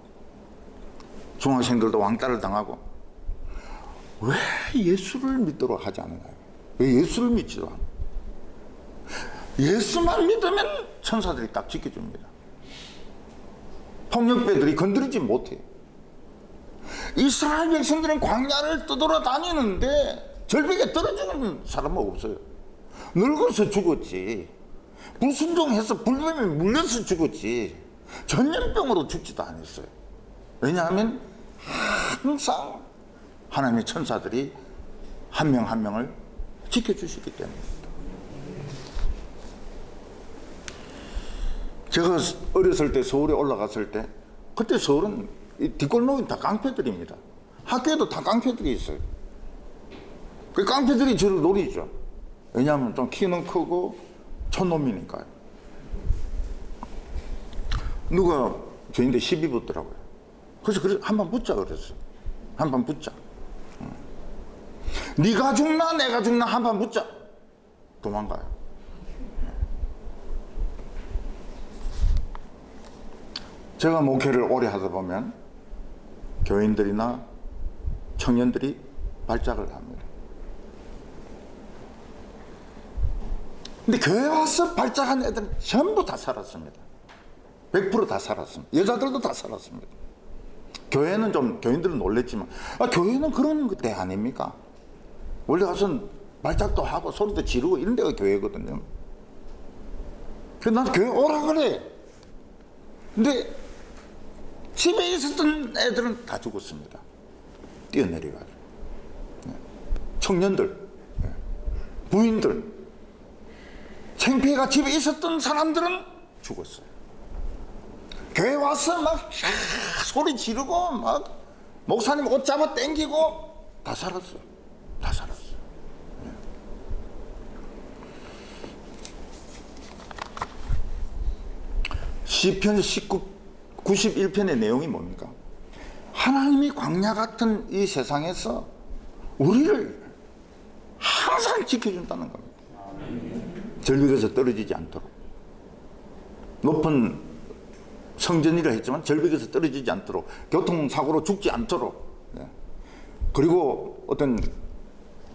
중학생들도 왕따를 당하고 왜 예수를 믿도록 하지 않나요? 왜 예수를 믿지도 않아요? 예수만 믿으면 천사들이 딱 지켜줍니다. 폭력배들이 건드리지 못해요. 이스라엘 백성들은 광야를 떠돌아다니는데 절벽에 떨어지는 사람은 없어요. 늙어서 죽었지, 불순종해서 불뱀에 물려서 죽었지, 전염병으로 죽지도 않았어요. 왜냐하면 항상 하나님의 천사들이 한 명 한 명을 지켜주시기 때문입니다. 제가 어렸을 때 서울에 올라갔을 때 그때 서울은 뒷골목이 다 깡패들입니다. 학교에도 다 깡패들이 있어요. 그 깡패들이 저를 노리죠. 왜냐하면 좀 키는 크고 촌놈이니까요. 누가 저인데 시비 붙더라고요. 그래서 한번 붙자 그랬어요. 한번 붙자. 네가 죽나 내가 죽나 한번 붙자. 도망가요. 제가 목회를 오래 하다 보면 교인들이나 청년들이 발작을 합니다. 근데 교회 와서 발작한 애들은 전부 다 살았습니다. 100% 다 살았습니다. 여자들도 다 살았습니다. 교인들은 놀랬지만, 교회는 그런 때 아닙니까? 원래 와서 발작도 하고 소리도 지르고 이런 데가 교회거든요. 그래서 난 교회 오라 그래. 근데 집에 있었던 애들은 다 죽었습니다. 뛰어내려가지고. 청년들, 부인들, 창피해가 집에 있었던 사람들은 죽었어요. 교회 와서 막 소리 지르고 막 목사님 옷 잡아 당기고 다 살았어요. 다 살았어요. 시편 91편의 내용이 뭡니까? 하나님이 광야 같은 이 세상에서 우리를 항상 지켜준다는 겁니다. 절벽에서 떨어지지 않도록. 높은 성전이라 했지만 절벽에서 떨어지지 않도록, 교통사고로 죽지 않도록, 그리고 어떤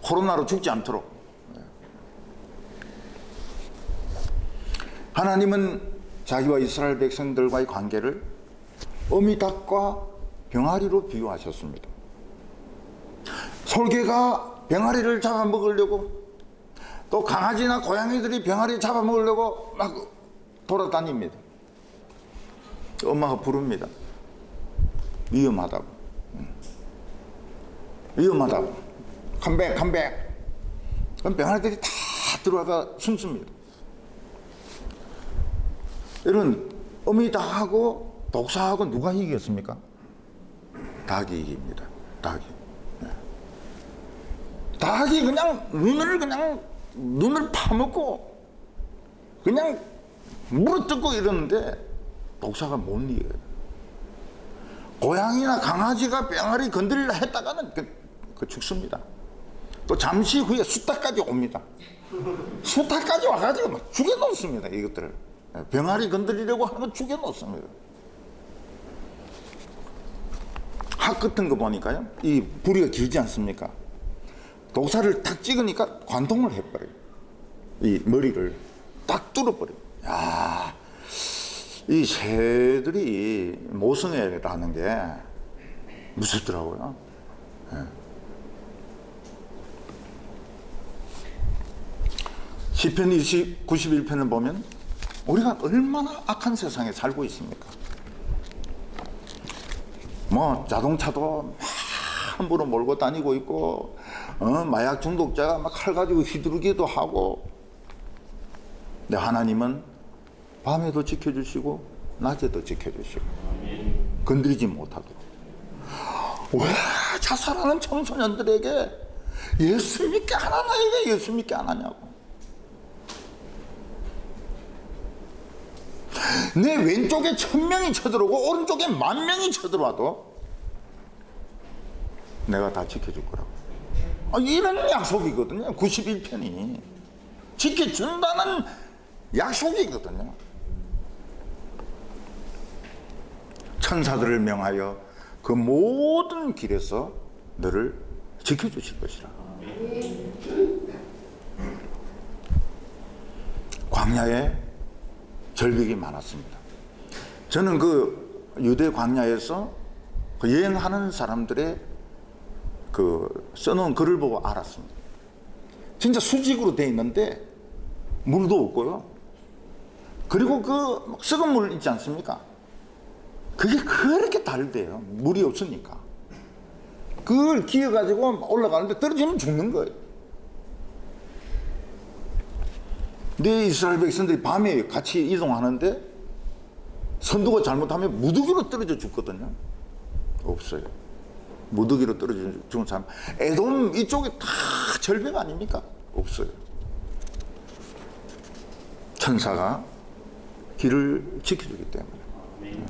코로나로 죽지 않도록 하나님은 자기와 이스라엘 백성들과의 관계를 어미닭과 병아리로 비유하셨습니다. 솔개가 병아리를 잡아먹으려고, 또 강아지나 고양이들이 병아리 잡아먹으려고 막 돌아다닙니다. 엄마가 부릅니다. 위험하다고. 위험하다고. 컴백, 컴백. 그럼 병아리들이 다 들어와가 숨습니다. 이런 어미닭하고 독사하고 누가 이기겠습니까? 닭이 이깁니다. 닭이. 닭이 그냥 눈을 파먹고 그냥 물어뜯고 이러는데 독사가 못 이겨요. 고양이나 강아지가 병아리 건드리려 했다가는 그 죽습니다. 또 잠시 후에 수탉까지 옵니다. 수탉까지 와가지고 막 죽여놓습니다. 이것들을. 병아리 건드리려고 하면 죽여놓습니다. 학 같은 거 보니까요, 이 부리가 길지 않습니까? 독사를 탁 찍으니까 관통을 해버려요. 이 머리를 딱 뚫어버려요. 야, 이 새들이 모성애라는 게 무섭더라고요. 네. 시편 91편을 보면 우리가 얼마나 악한 세상에 살고 있습니까? 뭐 자동차도 막 함부로 몰고 다니고 있고, 마약 중독자가 막 칼 가지고 휘두르기도 하고. 근데 하나님은 밤에도 지켜주시고 낮에도 지켜주시고 건드리지 못하도록. 왜 자살하는 청소년들에게 예수 믿게 안 하나, 이게 예수 믿게 안 하냐고. 내 왼쪽에 1000명이 쳐들어오고 오른쪽에 10,000명이 쳐들어와도 내가 다 지켜줄 거라고. 이런 약속이거든요. 91편이 지켜준다는 약속이거든요. 천사들을 명하여 그 모든 길에서 너를 지켜주실 것이라. 광야에 절벽이 많았습니다. 저는 그 유대 광야에서 그 여행하는 사람들의 그 써놓은 글을 보고 알았습니다. 진짜 수직으로 돼 있는데 물도 없고요. 그리고 그 썩은 물 있지 않습니까? 그게 그렇게 달대요. 물이 없으니까. 그걸 기어가지고 올라가는데 떨어지면 죽는 거예요. 근데 이스라엘 백성들이 밤에 같이 이동하는데 선두가 잘못하면 무더기로 떨어져 죽거든요. 없어요. 무더기로 떨어져 죽은 사람. 에돔 이쪽에 다 절벽 아닙니까? 없어요. 천사가 길을 지켜주기 때문에,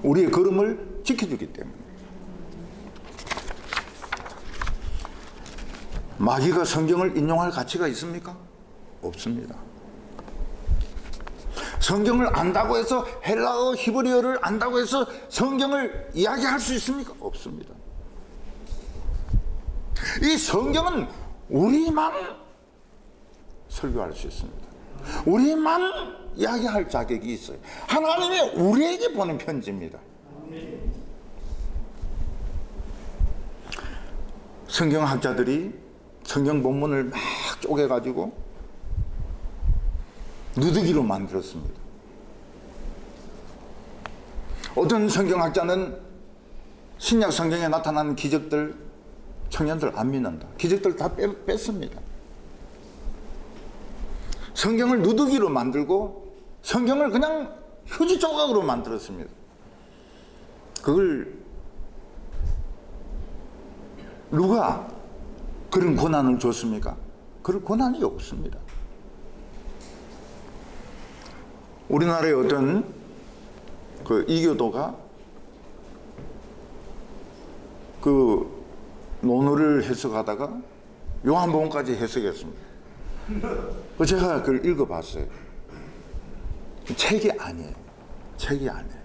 우리의 걸음을 지켜주기 때문에. 마귀가 성경을 인용할 가치가 있습니까? 없습니다. 성경을 안다고 해서, 헬라어 히브리어를 안다고 해서 성경을 이야기할 수 있습니까? 없습니다. 이 성경은 우리만 설교할 수 있습니다. 우리만 이야기할 자격이 있어요. 하나님이 우리에게 보낸 편지입니다. 성경학자들이 성경 본문을 막 쪼개가지고 누더기로 만들었습니다. 어떤 성경학자는 신약 성경에 나타나는 기적들, 청년들 안 믿는다. 기적들 다 뺐습니다. 성경을 누더기로 만들고 성경을 그냥 휴지 조각으로 만들었습니다. 그걸 누가 그런 권한을 줬습니까? 그럴 권한이 없습니다. 우리나라의 어떤 그 이교도가 그 논어를 해석하다가 요한복음까지 해석했습니다. 제가 그걸 읽어봤어요. 책이 아니에요. 책이 아니에요.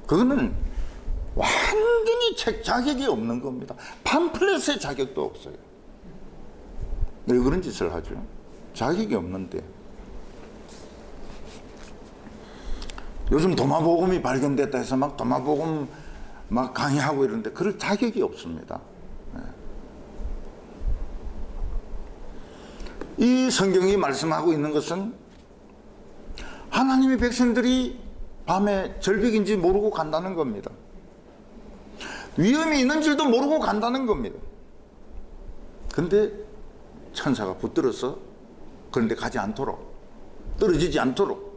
그거는 완전히 책 자격이 없는 겁니다. 팜플렛의 자격도 없어요. 왜 그런 짓을 하죠? 자격이 없는데. 요즘 도마복음이 발견됐다 해서 막 도마복음 막 강의하고 이러는데 그럴 자격이 없습니다. 이 성경이 말씀하고 있는 것은 하나님의 백성들이 밤에 절벽인지 모르고 간다는 겁니다. 위험이 있는 줄도 모르고 간다는 겁니다. 근데 천사가 붙들어서 그런데 가지 않도록, 떨어지지 않도록,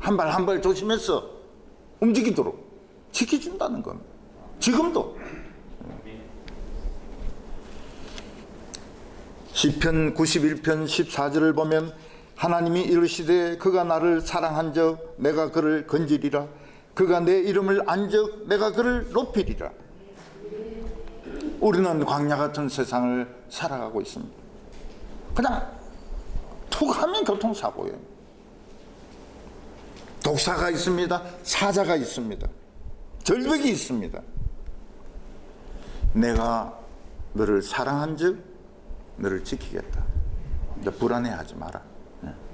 한 발 한 발 조심해서 움직이도록 지켜준다는 겁니다. 지금도. 시편 91편 14절을 보면 하나님이 이르시되 그가 나를 사랑한 적 내가 그를 건지리라. 그가 내 이름을 안 적 내가 그를 높이리라. 우리는 광야 같은 세상을 살아가고 있습니다. 그냥 툭 하면 교통사고예요. 독사가 있습니다. 사자가 있습니다. 절벽이 있습니다. 내가 너를 사랑한 즉 너를 지키겠다. 이제 불안해하지 마라.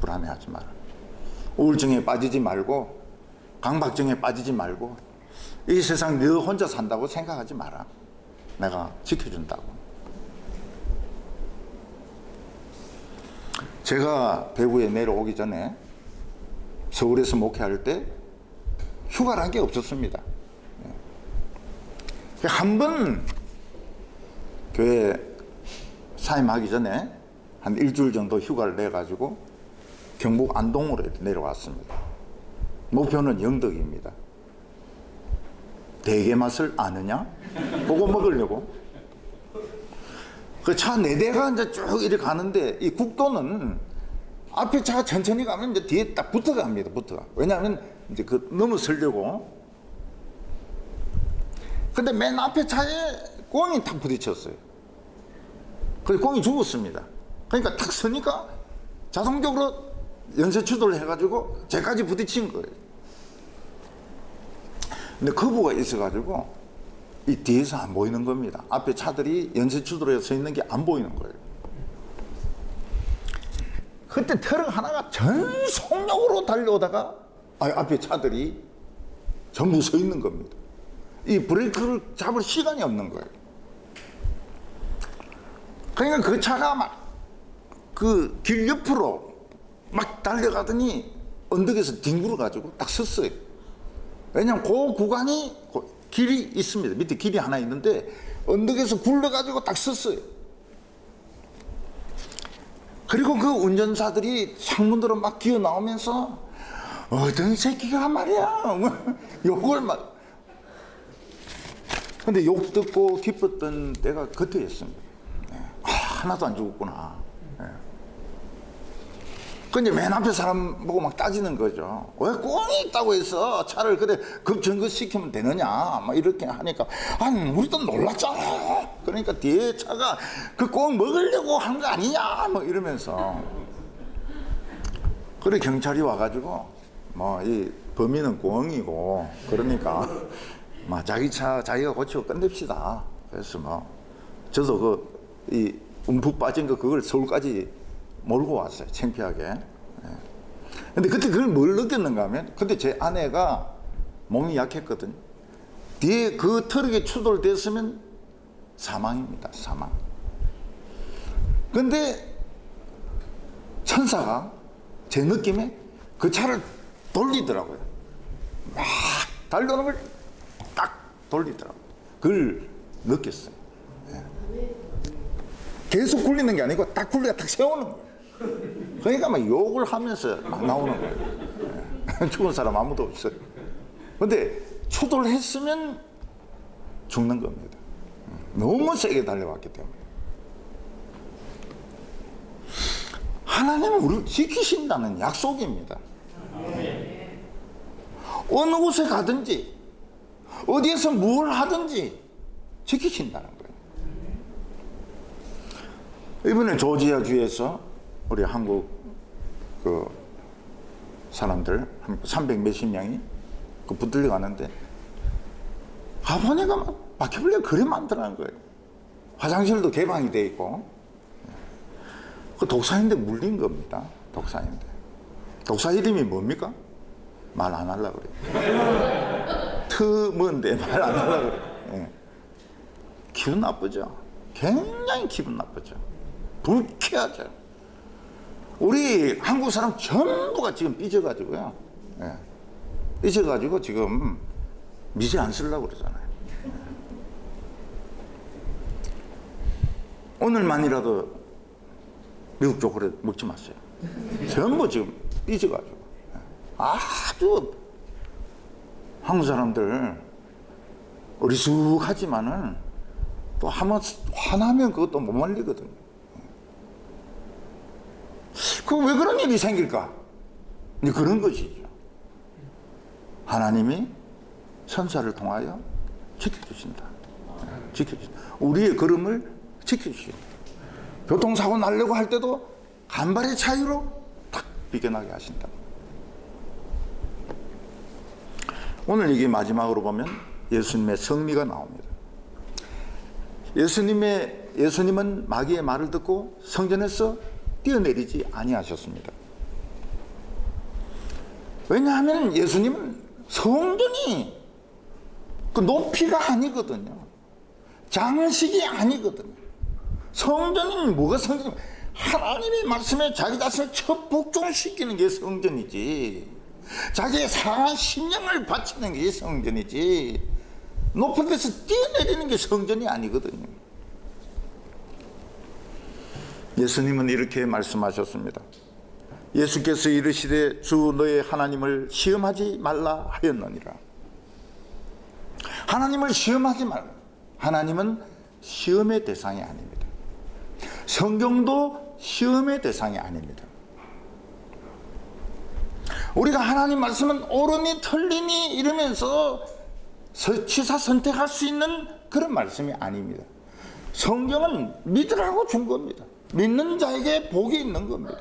불안해하지 마라. 우울증에 빠지지 말고 강박증에 빠지지 말고 이 세상 너 혼자 산다고 생각하지 마라. 내가 지켜준다고. 제가 대구에 내려오기 전에 서울에서 목회할 때 휴가란 게 없었습니다. 한 번 교회 사임하기 전에 한 일주일 정도 휴가를 내가지고 경북 안동으로 내려왔습니다. 목표는 영덕입니다. 대게 맛을 아느냐? 그거 먹으려고. 그 차 4대가 이제 쭉 이렇게 가는데 이 국도는 앞에 차가 천천히 가면 이제 뒤에 딱 붙어갑니다. 붙어가. 왜냐하면 이제 그 넘어서려고. 근데 맨 앞에 차에 꽁이 탁 부딪혔어요. 그래서 꽁이 죽었습니다. 그러니까 탁 서니까 자동적으로 연쇄 추돌을 해가지고 제까지 부딪힌 거예요. 근데 거부가 있어가지고 이 뒤에서 안 보이는 겁니다. 앞에 차들이 연쇄 추돌해서 서 있는 게 안 보이는 거예요. 그때 트럭 하나가 전속력으로 달려오다가 앞에 차들이 전부 서 있는 겁니다. 이 브레이크를 잡을 시간이 없는 거예요. 그러니까 그 차가 막 그 길 옆으로 막 달려가더니 언덕에서 뒹굴어 가지고 딱 섰어요. 왜냐면 그 구간이 길이 있습니다. 밑에 길이 하나 있는데 언덕에서 굴러가지고 딱 섰어요. 그리고 그 운전사들이 창문으로 막 기어 나오면서 어떤 새끼가 말이야 욕을 막. 근데 욕 듣고 기뻤던 때가 그때였습니다. 하나도 안 죽었구나. 근데 맨 앞에 사람 보고 막 따지는 거죠. 왜 꽁이 있다고 해서 차를 그래 급정거 시키면 되느냐 막 이렇게 하니까 아니 우리도 놀랐잖아. 그러니까 뒤에 차가 그 꽁 먹으려고 한 거 아니냐 뭐 이러면서. 그래 경찰이 와가지고 뭐 이 범인은 꽁이고 그러니까 막 자기 차 자기가 고치고 끝냅시다. 그래서 뭐 저도 그 이 움푹 빠진 거 그걸 서울까지 몰고 왔어요. 창피하게. 근데 그때 그걸 뭘 느꼈는가 하면 그때 제 아내가 몸이 약했거든요. 뒤에 그 트럭에 추돌됐으면 사망입니다. 사망. 근데 천사가 제 느낌에 그 차를 돌리더라고요. 막 달려오는 걸 딱 돌리더라고요. 그걸 느꼈어요. 계속 굴리는 게 아니고 딱 굴려가 딱 세우는 거예요. 그러니까 막 욕을 하면서 막 나오는 거예요. 죽은 사람 아무도 없어요. 근데 추돌했으면 죽는 겁니다. 너무 세게 달려왔기 때문에. 하나님은 우리를 지키신다는 약속입니다. 어느 곳에 가든지 어디에서 뭘 하든지 지키신다는 거예요. 이번에 조지아 주에서 우리 한국 그 사람들 300 몇십 명이 그 붙들려 가는데 가보니까 막 바퀴벌레 그리 많더라는 거예요. 화장실도 개방이 돼 있고. 그 독사인데 물린 겁니다. 독사인데. 독사 이름이 뭡니까? 말 안 하려고 그래. 뭔데 말 안 하려고 그래. 예. 기분 나쁘죠. 굉장히 기분 나쁘죠. 불쾌하죠. 우리 한국 사람 전부가 지금 삐져가지고요. 예. 삐져가지고 지금 미제 안 쓰려고 그러잖아요. 오늘만이라도 미국 초콜릿 먹지 마세요. 전부 지금 삐져가지고. 아주 한국 사람들 어리숙하지만은 또 한번 화나면 그것도 못 말리거든요. 그 왜 그런 일이 생길까? 그런 것이죠. 하나님이 천사를 통하여 지켜주신다. 지켜주신다. 우리의 걸음을 지켜주신다. 교통사고 나려고 할 때도 간발의 차이로 탁 비껴나게 하신다. 오늘 이게 마지막으로 보면 예수님의 성미가 나옵니다. 예수님은 마귀의 말을 듣고 성전에서 뛰어내리지 아니하셨습니다. 왜냐하면 예수님은 성전이 그 높이가 아니거든요. 장식이 아니거든요. 성전이 뭐가 성전이야? 하나님의 말씀에 자기 자신을 첫 복종시키는 게 성전이지. 자기의 상한 심령을 바치는 게 성전이지. 높은 데서 뛰어내리는 게 성전이 아니거든요. 예수님은 이렇게 말씀하셨습니다. 예수께서 이르시되 주 너의 하나님을 시험하지 말라 하였느니라. 하나님을 시험하지 말라. 하나님은 시험의 대상이 아닙니다. 성경도 시험의 대상이 아닙니다. 우리가 하나님 말씀은 옳으니 틀리니 이러면서 취사 선택할 수 있는 그런 말씀이 아닙니다. 성경은 믿으라고 준 겁니다. 믿는 자에게 복이 있는 겁니다.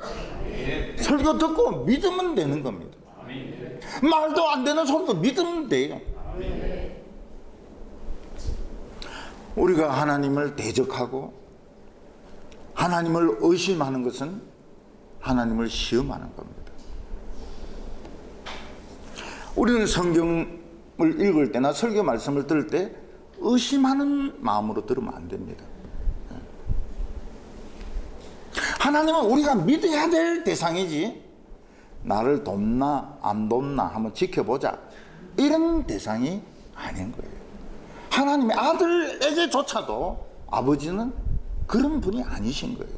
설교 듣고 믿으면 되는 겁니다. 말도 안 되는 소리도 믿으면 돼요. 우리가 하나님을 대적하고 하나님을 의심하는 것은 하나님을 시험하는 겁니다. 우리는 성경을 읽을 때나 설교 말씀을 들을 때 의심하는 마음으로 들으면 안 됩니다. 하나님은 우리가 믿어야 될 대상이지, 나를 돕나 안 돕나 한번 지켜보자 이런 대상이 아닌 거예요. 하나님의 아들에게조차도 아버지는 그런 분이 아니신 거예요.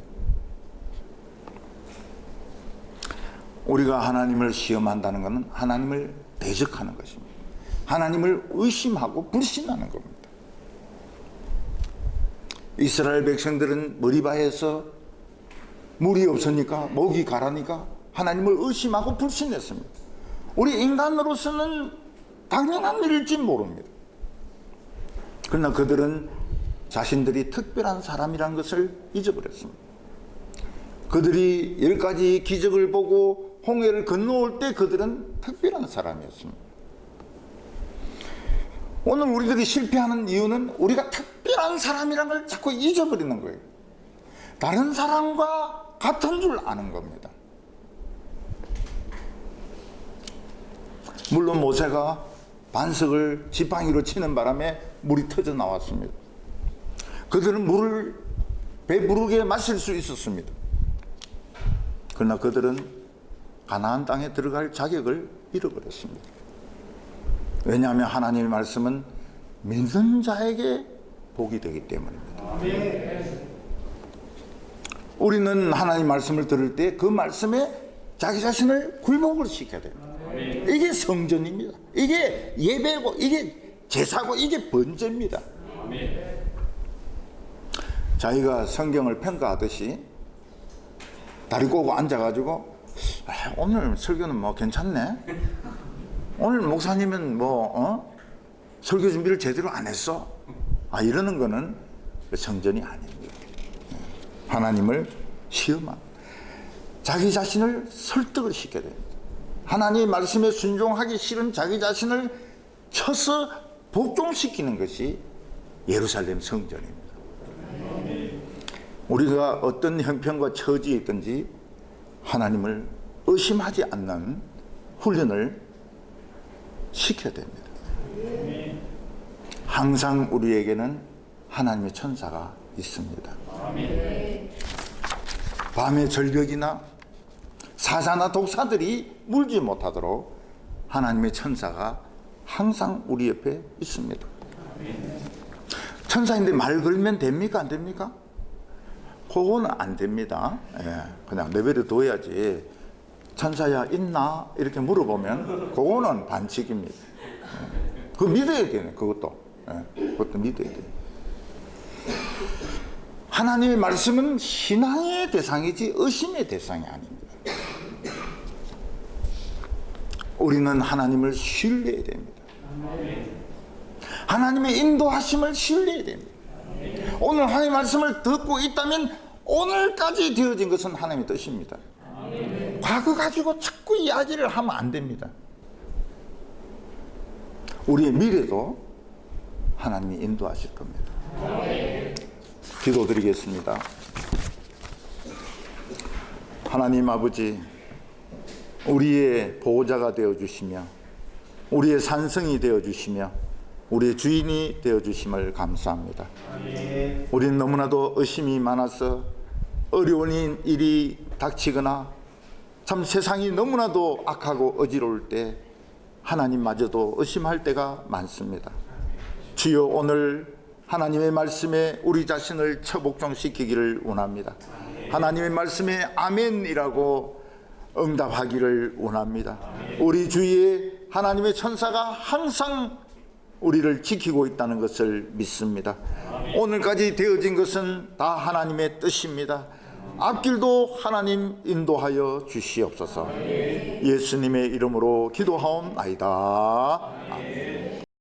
우리가 하나님을 시험한다는 것은 하나님을 대적하는 것입니다. 하나님을 의심하고 불신하는 겁니다. 이스라엘 백성들은 머리바에서 물이 없으니까, 목이 가라니까 하나님을 의심하고 불신했습니다. 우리 인간으로서는 당연한 일일지 모릅니다. 그러나 그들은 자신들이 특별한 사람이라는 것을 잊어버렸습니다. 그들이 10가지 기적을 보고 홍해를 건너올 때 그들은 특별한 사람이었습니다. 오늘 우리들이 실패하는 이유는 우리가 특별한 사람이라는 걸 자꾸 잊어버리는 거예요. 다른 사람과 같은 줄 아는 겁니다. 물론 모세가 반석을 지팡이로 치는 바람에 물이 터져 나왔습니다. 그들은 물을 배부르게 마실 수 있었습니다. 그러나 그들은 가나안 땅에 들어갈 자격을 잃어버렸습니다. 왜냐하면 하나님의 말씀은 믿는 자에게 복이 되기 때문입니다. 우리는 하나님 말씀을 들을 때 그 말씀에 자기 자신을 굴복을 시켜야 됩니다. 이게 성전입니다. 이게 예배고, 이게 제사고, 이게 번제입니다. 자기가 성경을 평가하듯이 다리 꼬고 앉아가지고 오늘 설교는 뭐 괜찮네, 오늘 목사님은 설교 준비를 제대로 안 했어, 이러는 거는 성전이 아닙니다. 하나님을 시험한, 자기 자신을 설득을 시켜야 됩니다. 하나님의 말씀에 순종하기 싫은 자기 자신을 쳐서 복종시키는 것이 예루살렘 성전입니다. 우리가 어떤 형편과 처지에 있든지 하나님을 의심하지 않는 훈련을 시켜야 됩니다. 항상 우리에게는 하나님의 천사가 있습니다. 밤의 절벽이나 사자나 독사들이 물지 못하도록 하나님의 천사가 항상 우리 옆에 있습니다. 천사인데 말 걸면 됩니까? 안 됩니까? 그거는 안 됩니다. 예, 그냥 내버려 둬야지. 천사야 있나? 이렇게 물어보면 그거는 반칙입니다. 예, 그거 믿어야 되네. 그것도. 예, 그것도 믿어야 돼. 하나님의 말씀은 신앙의 대상이지 의심의 대상이 아닙니다. 우리는 하나님을 신뢰해야 됩니다. 하나님의 인도하심을 신뢰해야 됩니다. 오늘 하나님의 말씀을 듣고 있다면 오늘까지 되어진 것은 하나님의 뜻입니다. 과거 가지고 자꾸 이야기를 하면 안 됩니다. 우리의 미래도 하나님이 인도하실 겁니다. 기도드리겠습니다. 하나님 아버지, 우리의 보호자가 되어주시며 우리의 산성이 되어주시며 우리의 주인이 되어주심을 감사합니다. 우리는 너무나도 의심이 많아서 어려운 일이 닥치거나 참 세상이 너무나도 악하고 어지러울 때 하나님마저도 의심할 때가 많습니다. 주여, 오늘 하나님의 말씀에 우리 자신을 처복종시키기를 원합니다. 하나님의 말씀에 아멘이라고 응답하기를 원합니다. 우리 주위에 하나님의 천사가 항상 우리를 지키고 있다는 것을 믿습니다. 오늘까지 되어진 것은 다 하나님의 뜻입니다. 앞길도 하나님 인도하여 주시옵소서. 예수님의 이름으로 기도하옵나이다. 아멘.